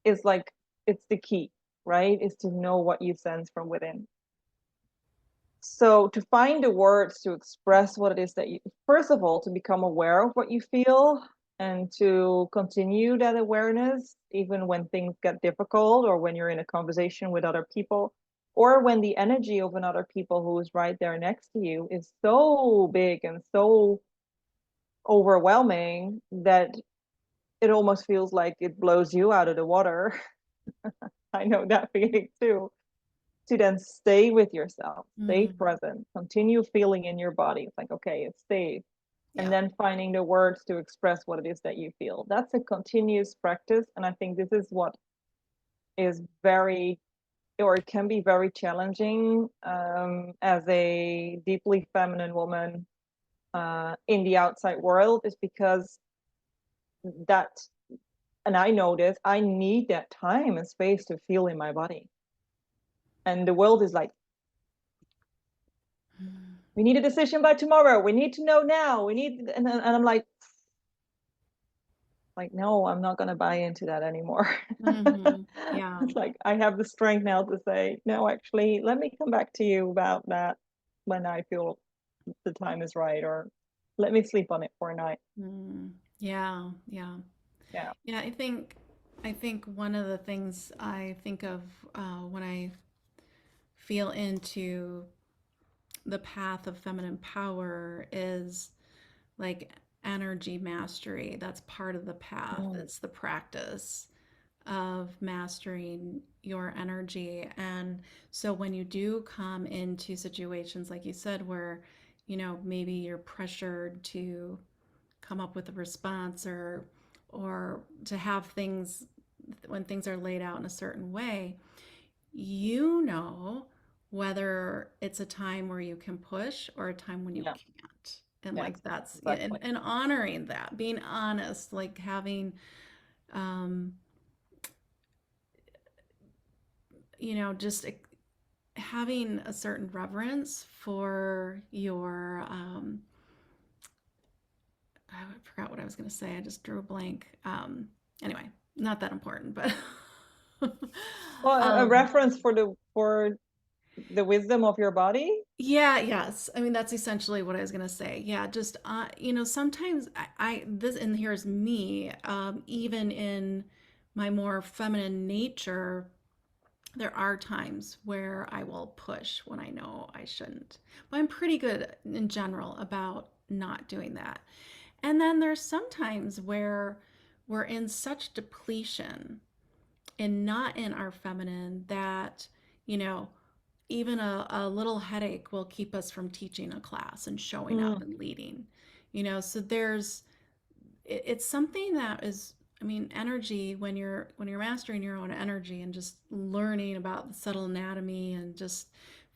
is like, it's the key, right? Is to know what you sense from within. So to find the words to express what it is that you, first of all, to become aware of what you feel and to continue that awareness, even when things get difficult or when you're in a conversation with other people, or when the energy of another people who is right there next to you is so big and so overwhelming that it almost feels like it blows you out of the water. I know that feeling too. To then stay with yourself, stay mm, present, continue feeling in your body. It's like, okay, it's safe. And yeah, then finding the words to express what it is that you feel. That's a continuous practice. And I think this is what is very, or it can be very challenging as a deeply feminine woman in the outside world, is because that, and I know this, I need that time and space to feel in my body. And the world is like, We need a decision by tomorrow. We need to know now. We need, and I'm like, no, I'm not going to buy into that anymore. Mm-hmm. Yeah. It's like I have the strength now to say, no, actually, let me come back to you about that when I feel the time is right, or let me sleep on it for a night. Mm. Yeah. Yeah. Yeah. Yeah. I think one of the things I think of when I feel into the path of feminine power is like energy mastery. That's part of the path. Mm, It's the practice of mastering your energy. And so when you do come into situations, like you said, where, maybe you're pressured to come up with a response or to have things when things are laid out in a certain way, you know whether it's a time where you can push or a time when you yeah. can't. And Yes. like that's, yeah, Exactly. and honoring that, being honest, like having um just having a certain reverence for your I forgot what I was going to say. I just drew a blank. Anyway, not that important, but Well, a um reference for the wisdom of your body. yeah, yes. I mean, that's essentially what I was going to say. Yeah, just sometimes I this and here's me even in my more feminine nature, there are times where I will push when I know I shouldn't. But I'm pretty good in general about not doing that. And then there's sometimes where we're in such depletion and not in our feminine that, you know, even a little headache will keep us from teaching a class and showing up Mm, and leading. So it's something that is, I mean, energy, when you're mastering your own energy and just learning about the subtle anatomy and just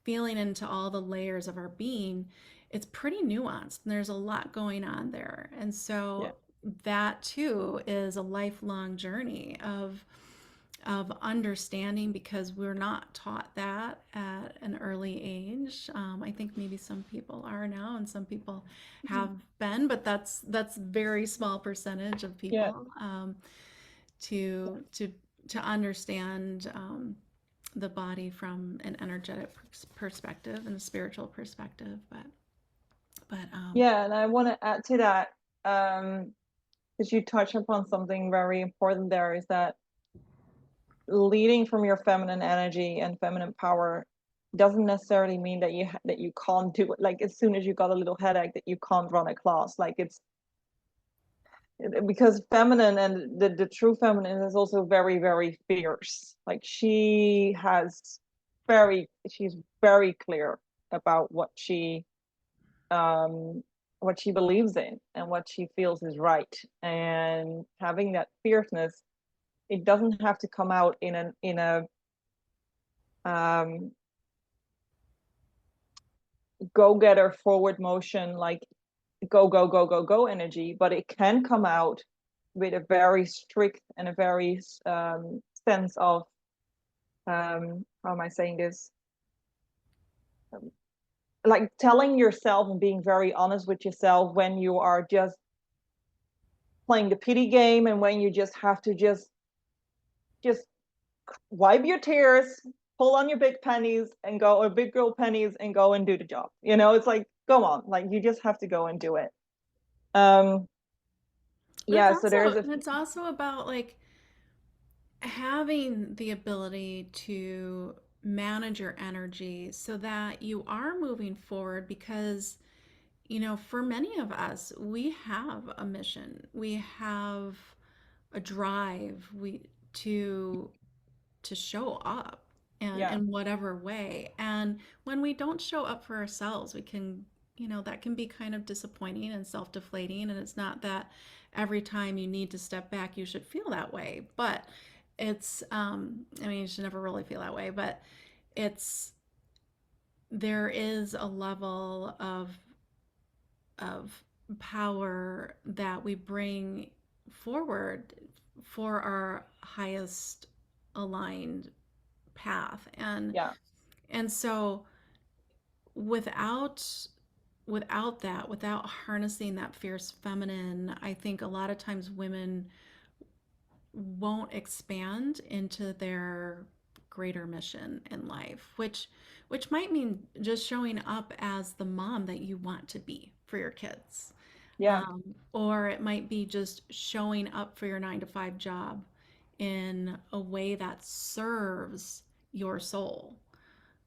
feeling into all the layers of our being, it's pretty nuanced and there's a lot going on there. And yeah. so that too is a lifelong journey of understanding, because we're not taught that at an early age. I think maybe some people are now, and some people Mhm. have been, but that's very small percentage of Yeah. people to understand the body from an energetic perspective and a spiritual perspective. But Yeah, and I want to add to that, because you touch upon something very important there, is that leading from your feminine energy and feminine power doesn't necessarily mean that you can't do it. Like as soon as you got a little headache, that you can't run a class. Like it's because feminine and the true feminine is also very, very fierce. Like she's very clear about what she believes in and what she feels is right. And having that fierceness, it doesn't have to come out in a um go-getter forward motion, like go go go go go energy, but it can come out with a very strict and a very sense of how am I saying this, um, like telling yourself and being very honest with yourself when you are just playing the pity game, and when you just have to just wipe your tears, pull on your big pennies and go, or big girl pennies, and go and do the job. It's like, go on, like you just have to go and do it. um it's yeah, so also there's a it's also about like having the ability to manage your energy so that you are moving forward, because for many of us, we have a mission, we have a drive, we to show up and yeah, in whatever way. And when we don't show up for ourselves, we can, that can be kind of disappointing and self-deflating. And it's not that every time you need to step back, you should feel that way. But I mean, you should never really feel that way, but it's, there is a level of power that we bring forward for our highest aligned path. and yeah, and so without without harnessing that fierce feminine, I think a lot of times women won't expand into their greater mission in life, which might mean just showing up as the mom that you want to be for your kids. Yeah, Or it might be just showing up for your 9 to 5 job in a way that serves your soul,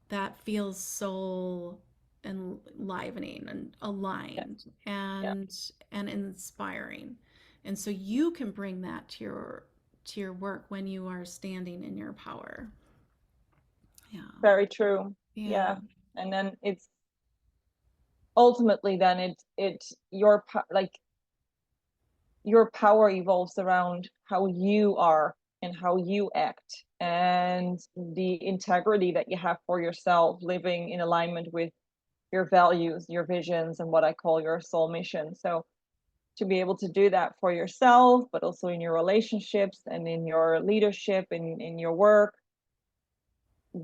that feels soul enlivening and yeah, aligned yeah. and inspiring. And so you can bring that to your work when you are standing in your power. Yeah. Very true. Yeah. Yeah. And then it's ultimately then it your like your power evolves around how you are and how you act and the integrity that you have for yourself, living in alignment with your values, your visions, and what I call your soul mission. So to be able to do that for yourself, but also in your relationships and in your leadership, in your work,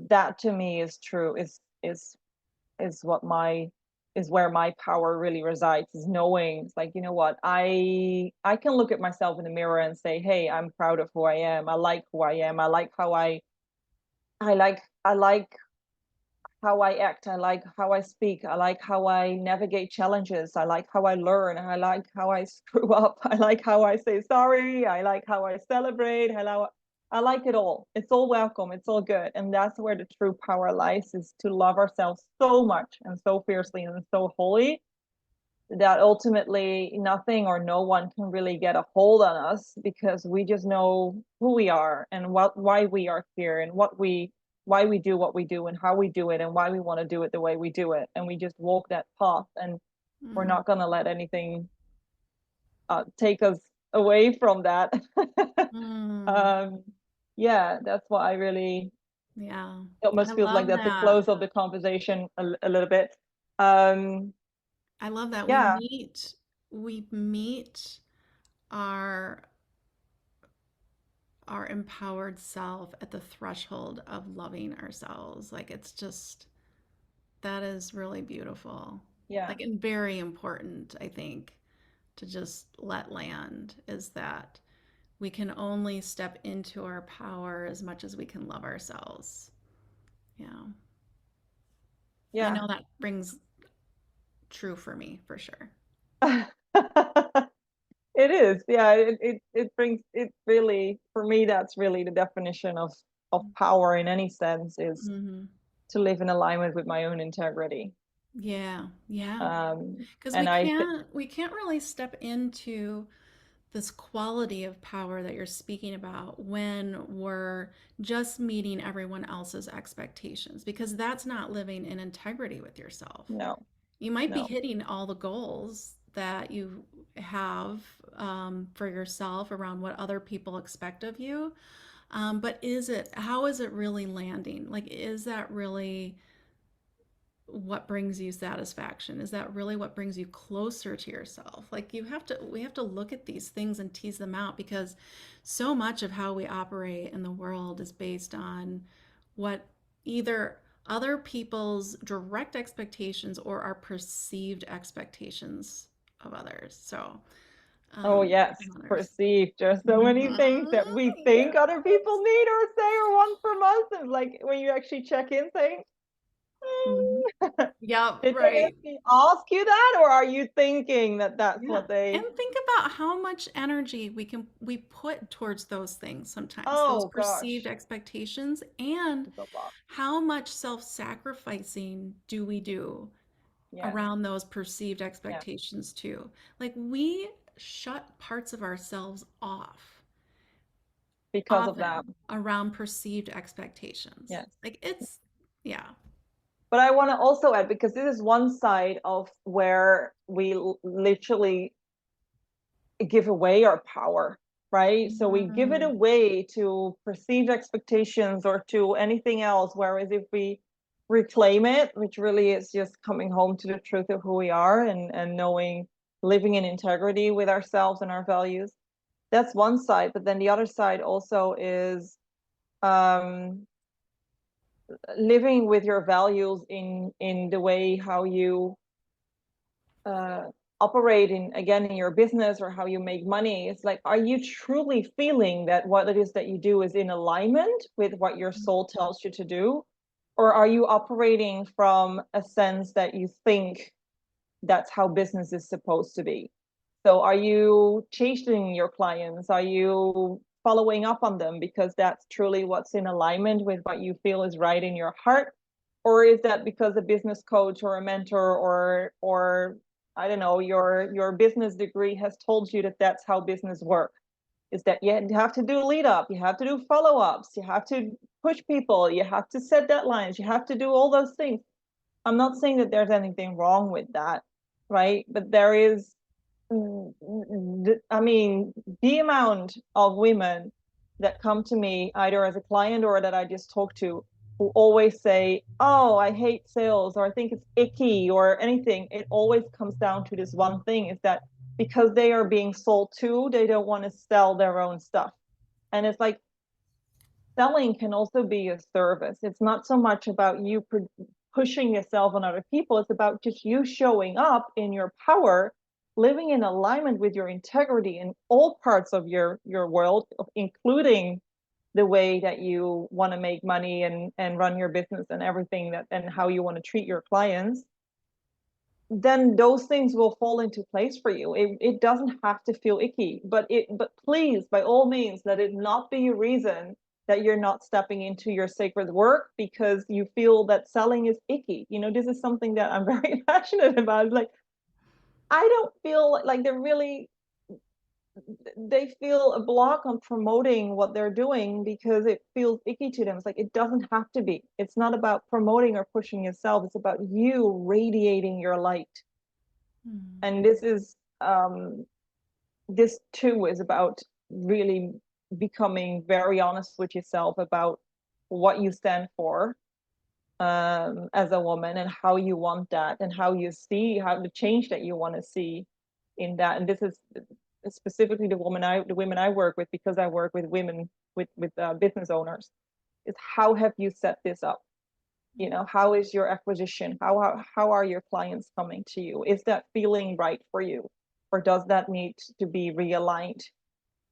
that to me is true, is what my is where my power really resides, is knowing it's like, you know what, I can look at myself in the mirror and say, hey, I'm proud of who I am. I like who I am. I like how I like how I act. I like how I speak. I like how I navigate challenges. I like how I learn. I like how I screw up. I like how I say sorry. I like how I celebrate. I like it all. It's all welcome. It's all good. And that's where the true power lies, is to love ourselves so much and so fiercely and so wholly that ultimately nothing or no one can really get a hold on us, because we just know who we are and why we are here and why we do what we do and how we do it and why we want to do it the way we do it, and we just walk that path, and we're Mm. not going to let anything take us away from that. Mm. um yeah, that's what I really, Yeah. it I almost feels like love that's the that. close of the conversation a little bit. um I love that yeah, we meet our our empowered self at the threshold of loving ourselves. Like it's just that is really beautiful. yeah, Like and very important, I think, to just let land is that we can only step into our power as much as we can love ourselves. Yeah. I yeah. know that rings true for me for sure. It is, yeah. It brings it really, for me, that's really the definition of power in any sense, is Hmm. to live in alignment with my own integrity. Yeah, yeah. Because And I think, we can't really step into this quality of power that you're speaking about when we're just meeting everyone else's expectations, because that's not living in integrity with yourself. no, You might be no. hitting all the goals that you have for yourself around what other people expect of you. But how is it really landing? Like, is that really what brings you satisfaction? Is that really what brings you closer to yourself? Like we have to look at these things and tease them out, because so much of how we operate in the world is based on what either other people's direct expectations or our perceived expectations of others. So, Oh yes, from others. perceived. There's so many things Mhm. that we think other people need or say or want from us, and like when you actually check in, saying, Mhm. Yeah, did they right. actually ask you that, or are you thinking that that's Yeah. what And they? think about how much energy we put towards those things sometimes, those Oh perceived gosh, expectations, and it's a lot. how much self-sacrificing do we do Yes, around those perceived yeah, expectations too. Like we shut parts of ourselves off because of that. often around perceived expectations. Yes. Like it's yeah. But I want to also add, because this is one side of where we literally give away our power, right? So we give it Mhm. away to perceived expectations or to anything else. Whereas if we reclaim it, which really is just coming home to the truth of who we are, and knowing, living in integrity with ourselves and our values, that's one side. But then the other side also is, um, living with your values in the way how you uh, operate in your business or how you make money. It's like, are you truly feeling that what it is that you do is in alignment with what your soul tells you to do? Or are you operating from a sense that you think that's how business is supposed to be? So are you chasing your clients? Are you following up on them because that's truly what's in alignment with what you feel is right in your heart? Or is that because a business coach or a mentor or I don't know, your business degree has told you that that's how business works? Is that you have to do lead up, you have to do follow-ups, you have to push people, you have to set deadlines, you have to do all those things. I'm not saying that there's anything wrong with that, right? But there is, I mean, the amount of women that come to me either as a client or that I just talk to who always say, oh, I hate sales, or I think it's icky, or anything. It always comes down to this one thing, is that because they are being sold to, they don't want to sell their own stuff. And it's like, selling can also be a service. It's not so much about you pushing yourself on other people. It's about just you showing up in your power, living in alignment with your integrity in all parts of your world, including the way that you want to make money and run your business and everything, that and how you want to treat your clients. Then those things will fall into place for you. It doesn't have to feel icky, but please, by all means, let it not be a reason that you're not stepping into your sacred work because you feel that selling is icky. You know, this is something that I'm very passionate about. Like, I don't feel like they feel a block on promoting what they're doing because it feels icky to them. It's like, it doesn't have to be. It's not about promoting or pushing yourself. It's about you radiating your light. And this too is about really becoming very honest with yourself about what you stand for, as a woman, and how you want that, and how you see how the change that you want to see in that. And this is specifically the women I work with, because I work with women with business owners, is how have you set this up? You know, how is your acquisition? How are your clients coming to you? Is that feeling right for you, or does that need to be realigned?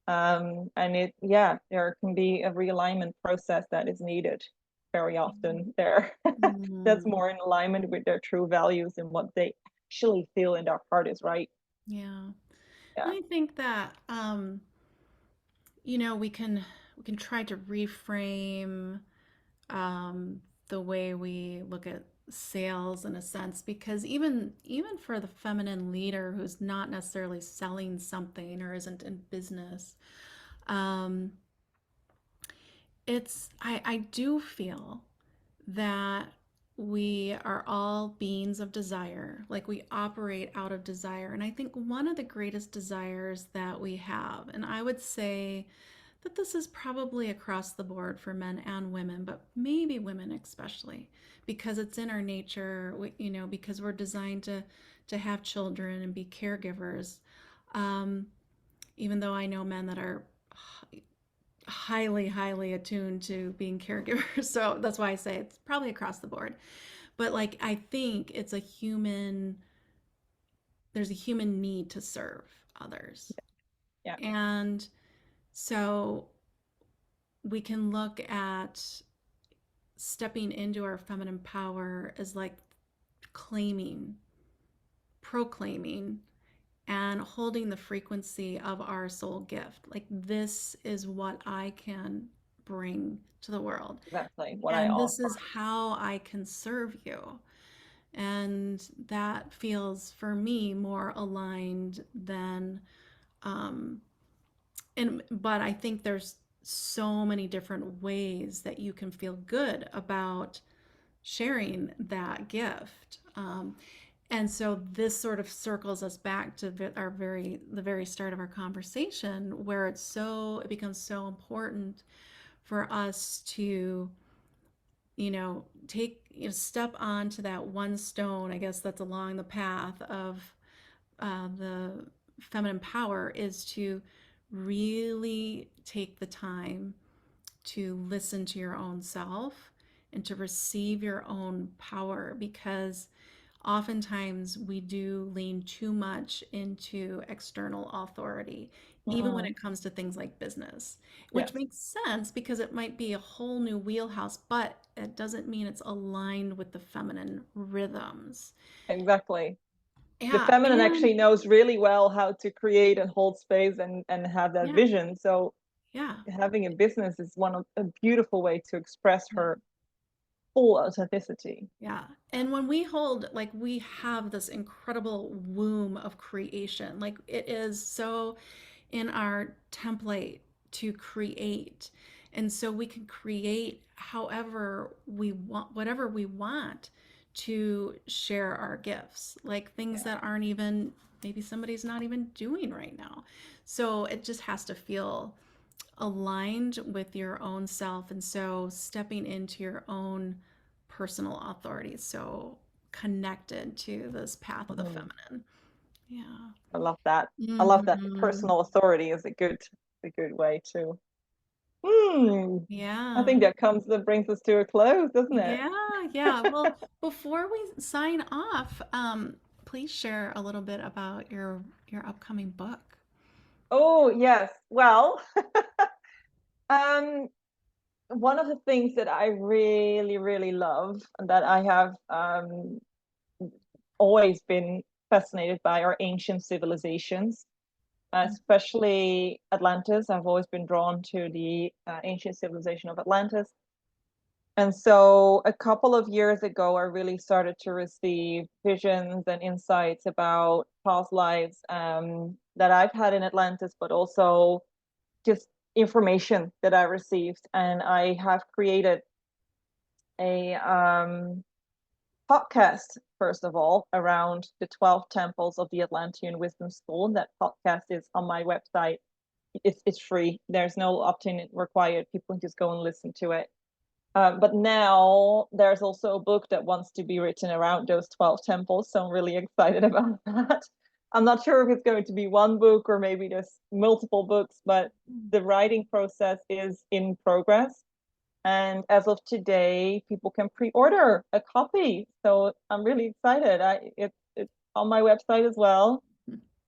And there can be a realignment process that is needed very often there. That's more in alignment with their true values and what they actually feel in their heart is right. Yeah. Yeah. And I think that we can try to reframe the way we look at sales in a sense, because even for the feminine leader who's not necessarily selling something or isn't in business, um, I do feel that we are all beings of desire. Like, we operate out of desire. And I think one of the greatest desires that we have, and I would say that this is probably across the board for men and women, but maybe women especially, because it's in our nature, because we're designed to have children and be caregivers. Um, Even though I know men that are highly, highly attuned to being caregivers. So that's why I say it's probably across the board. But like, I think there's a human need to serve others. Yeah. And so we can look at stepping into our feminine power as like claiming, proclaiming, and holding the frequency of our soul gift. Like, this is what I can bring to the world. Exactly what I And this offer. is how I can serve you. And that feels for me more aligned than but I think there's so many different ways that you can feel good about sharing that gift. And so this sort of circles us back to the very start of our conversation, where it becomes so important for us to step onto that one stone, I guess, that's along the path of the feminine power, is to really take the time to listen to your own self and to receive your own power, because oftentimes we do lean too much into external authority, even when Mm, it comes to things like business, which yes, makes sense because it might be a whole new wheelhouse, but it doesn't mean it's aligned with the feminine rhythms. exactly. The Yeah, feminine and actually knows really well how to create and hold space and have that yeah, vision. So yeah, having a business is one of a beautiful way to express yeah. her full authenticity. Yeah. And when we hold, like, we have this incredible womb of creation. Like, it is so in our template to create. And so we can create however we want, whatever we want to share our gifts, like things Yeah. that aren't even, maybe somebody's not even doing right now. So it just has to feel aligned with your own self. And so stepping into your own personal authority. So connected to this path of the Mhm. feminine. Yeah. I love that. I love that. Hmm. Personal authority is a good way to. Hmm. I Yeah. think that brings us to a close, doesn't it? Yeah. Yeah. Well, before we sign off, please share a little bit about your upcoming book. Oh, yes. Well, um, one of the things that I really, really love and that I have always been fascinated by are ancient civilizations, especially Atlantis. I've always been drawn to the ancient civilization of Atlantis. And so a couple of years ago, I really started to receive visions and insights about past lives that I've had in Atlantis, but also just information that I received. And I have created a podcast, first of all, around the 12 temples of the Atlantean Wisdom School. That podcast is on my website. It's free. There's no opt-in required. People can just go and listen to it. But now there's also a book that wants to be written around those 12 temples. So I'm really excited about that. I'm not sure if it's going to be one book or maybe there's multiple books, but the writing process is in progress. And as of today, people can pre-order a copy. So I'm really excited. It's on my website as well.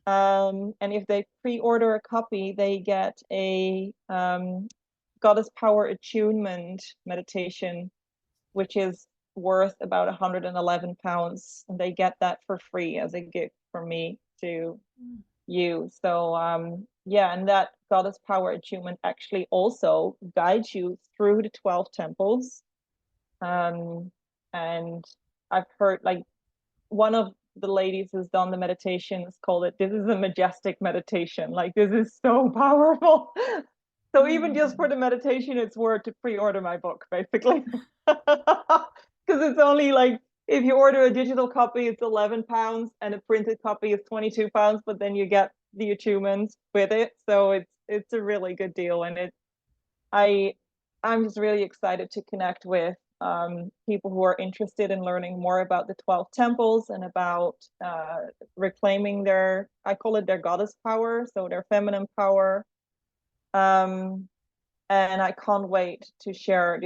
And if they pre-order a copy, they get a goddess power attunement meditation, which is worth about £111. And they get that for free as a gift from me to you. So yeah, and that goddess power attunement actually also guides you through the 12 temples. Um, and I've heard like one of the ladies who's done the meditation has called it, this is a majestic meditation. Like this is so powerful. So even just for Mm. the meditation, it's worth to pre-order my book, basically. Because it's only like if you order a digital copy, it's £11 and a printed copy is £22, but then you get the attunement with it. So it's a really good deal. And I I'm just really excited to connect with people who are interested in learning more about the 12 temples and about reclaiming their, I call it their goddess power, so their feminine power. Um, and I can't wait to share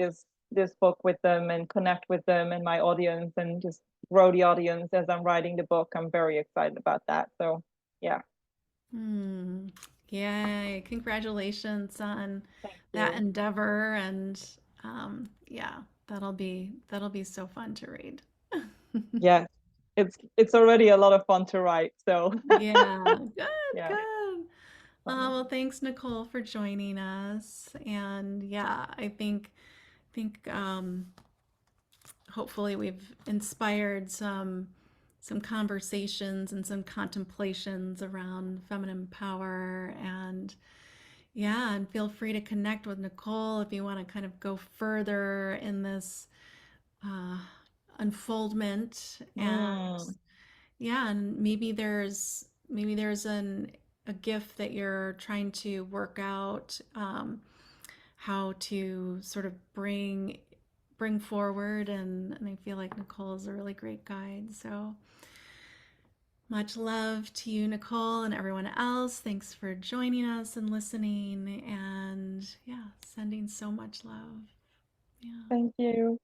this book with them and connect with them and my audience and just grow the audience as I'm writing the book. I'm very excited about that. So yeah, Hmm. Yay. Congratulations on thank that you. endeavor. And yeah, that'll be so fun to read. Yeah, it's already a lot of fun to write. So Yeah, good, yeah. good. Well, thanks, Nicole, for joining us. And yeah, think hopefully we've inspired some conversations and some contemplations around feminine power. And yeah, and feel free to connect with Nicole if you want to kind of go further in this uh, unfoldment. And Mm. yeah, and maybe there's a gift that you're trying to work out, how to sort of bring forward. And I feel like Nicole is a really great guide. So much love to you, Nicole, and everyone else. Thanks for joining us and listening. And yeah, sending so much love. Yeah. Thank you.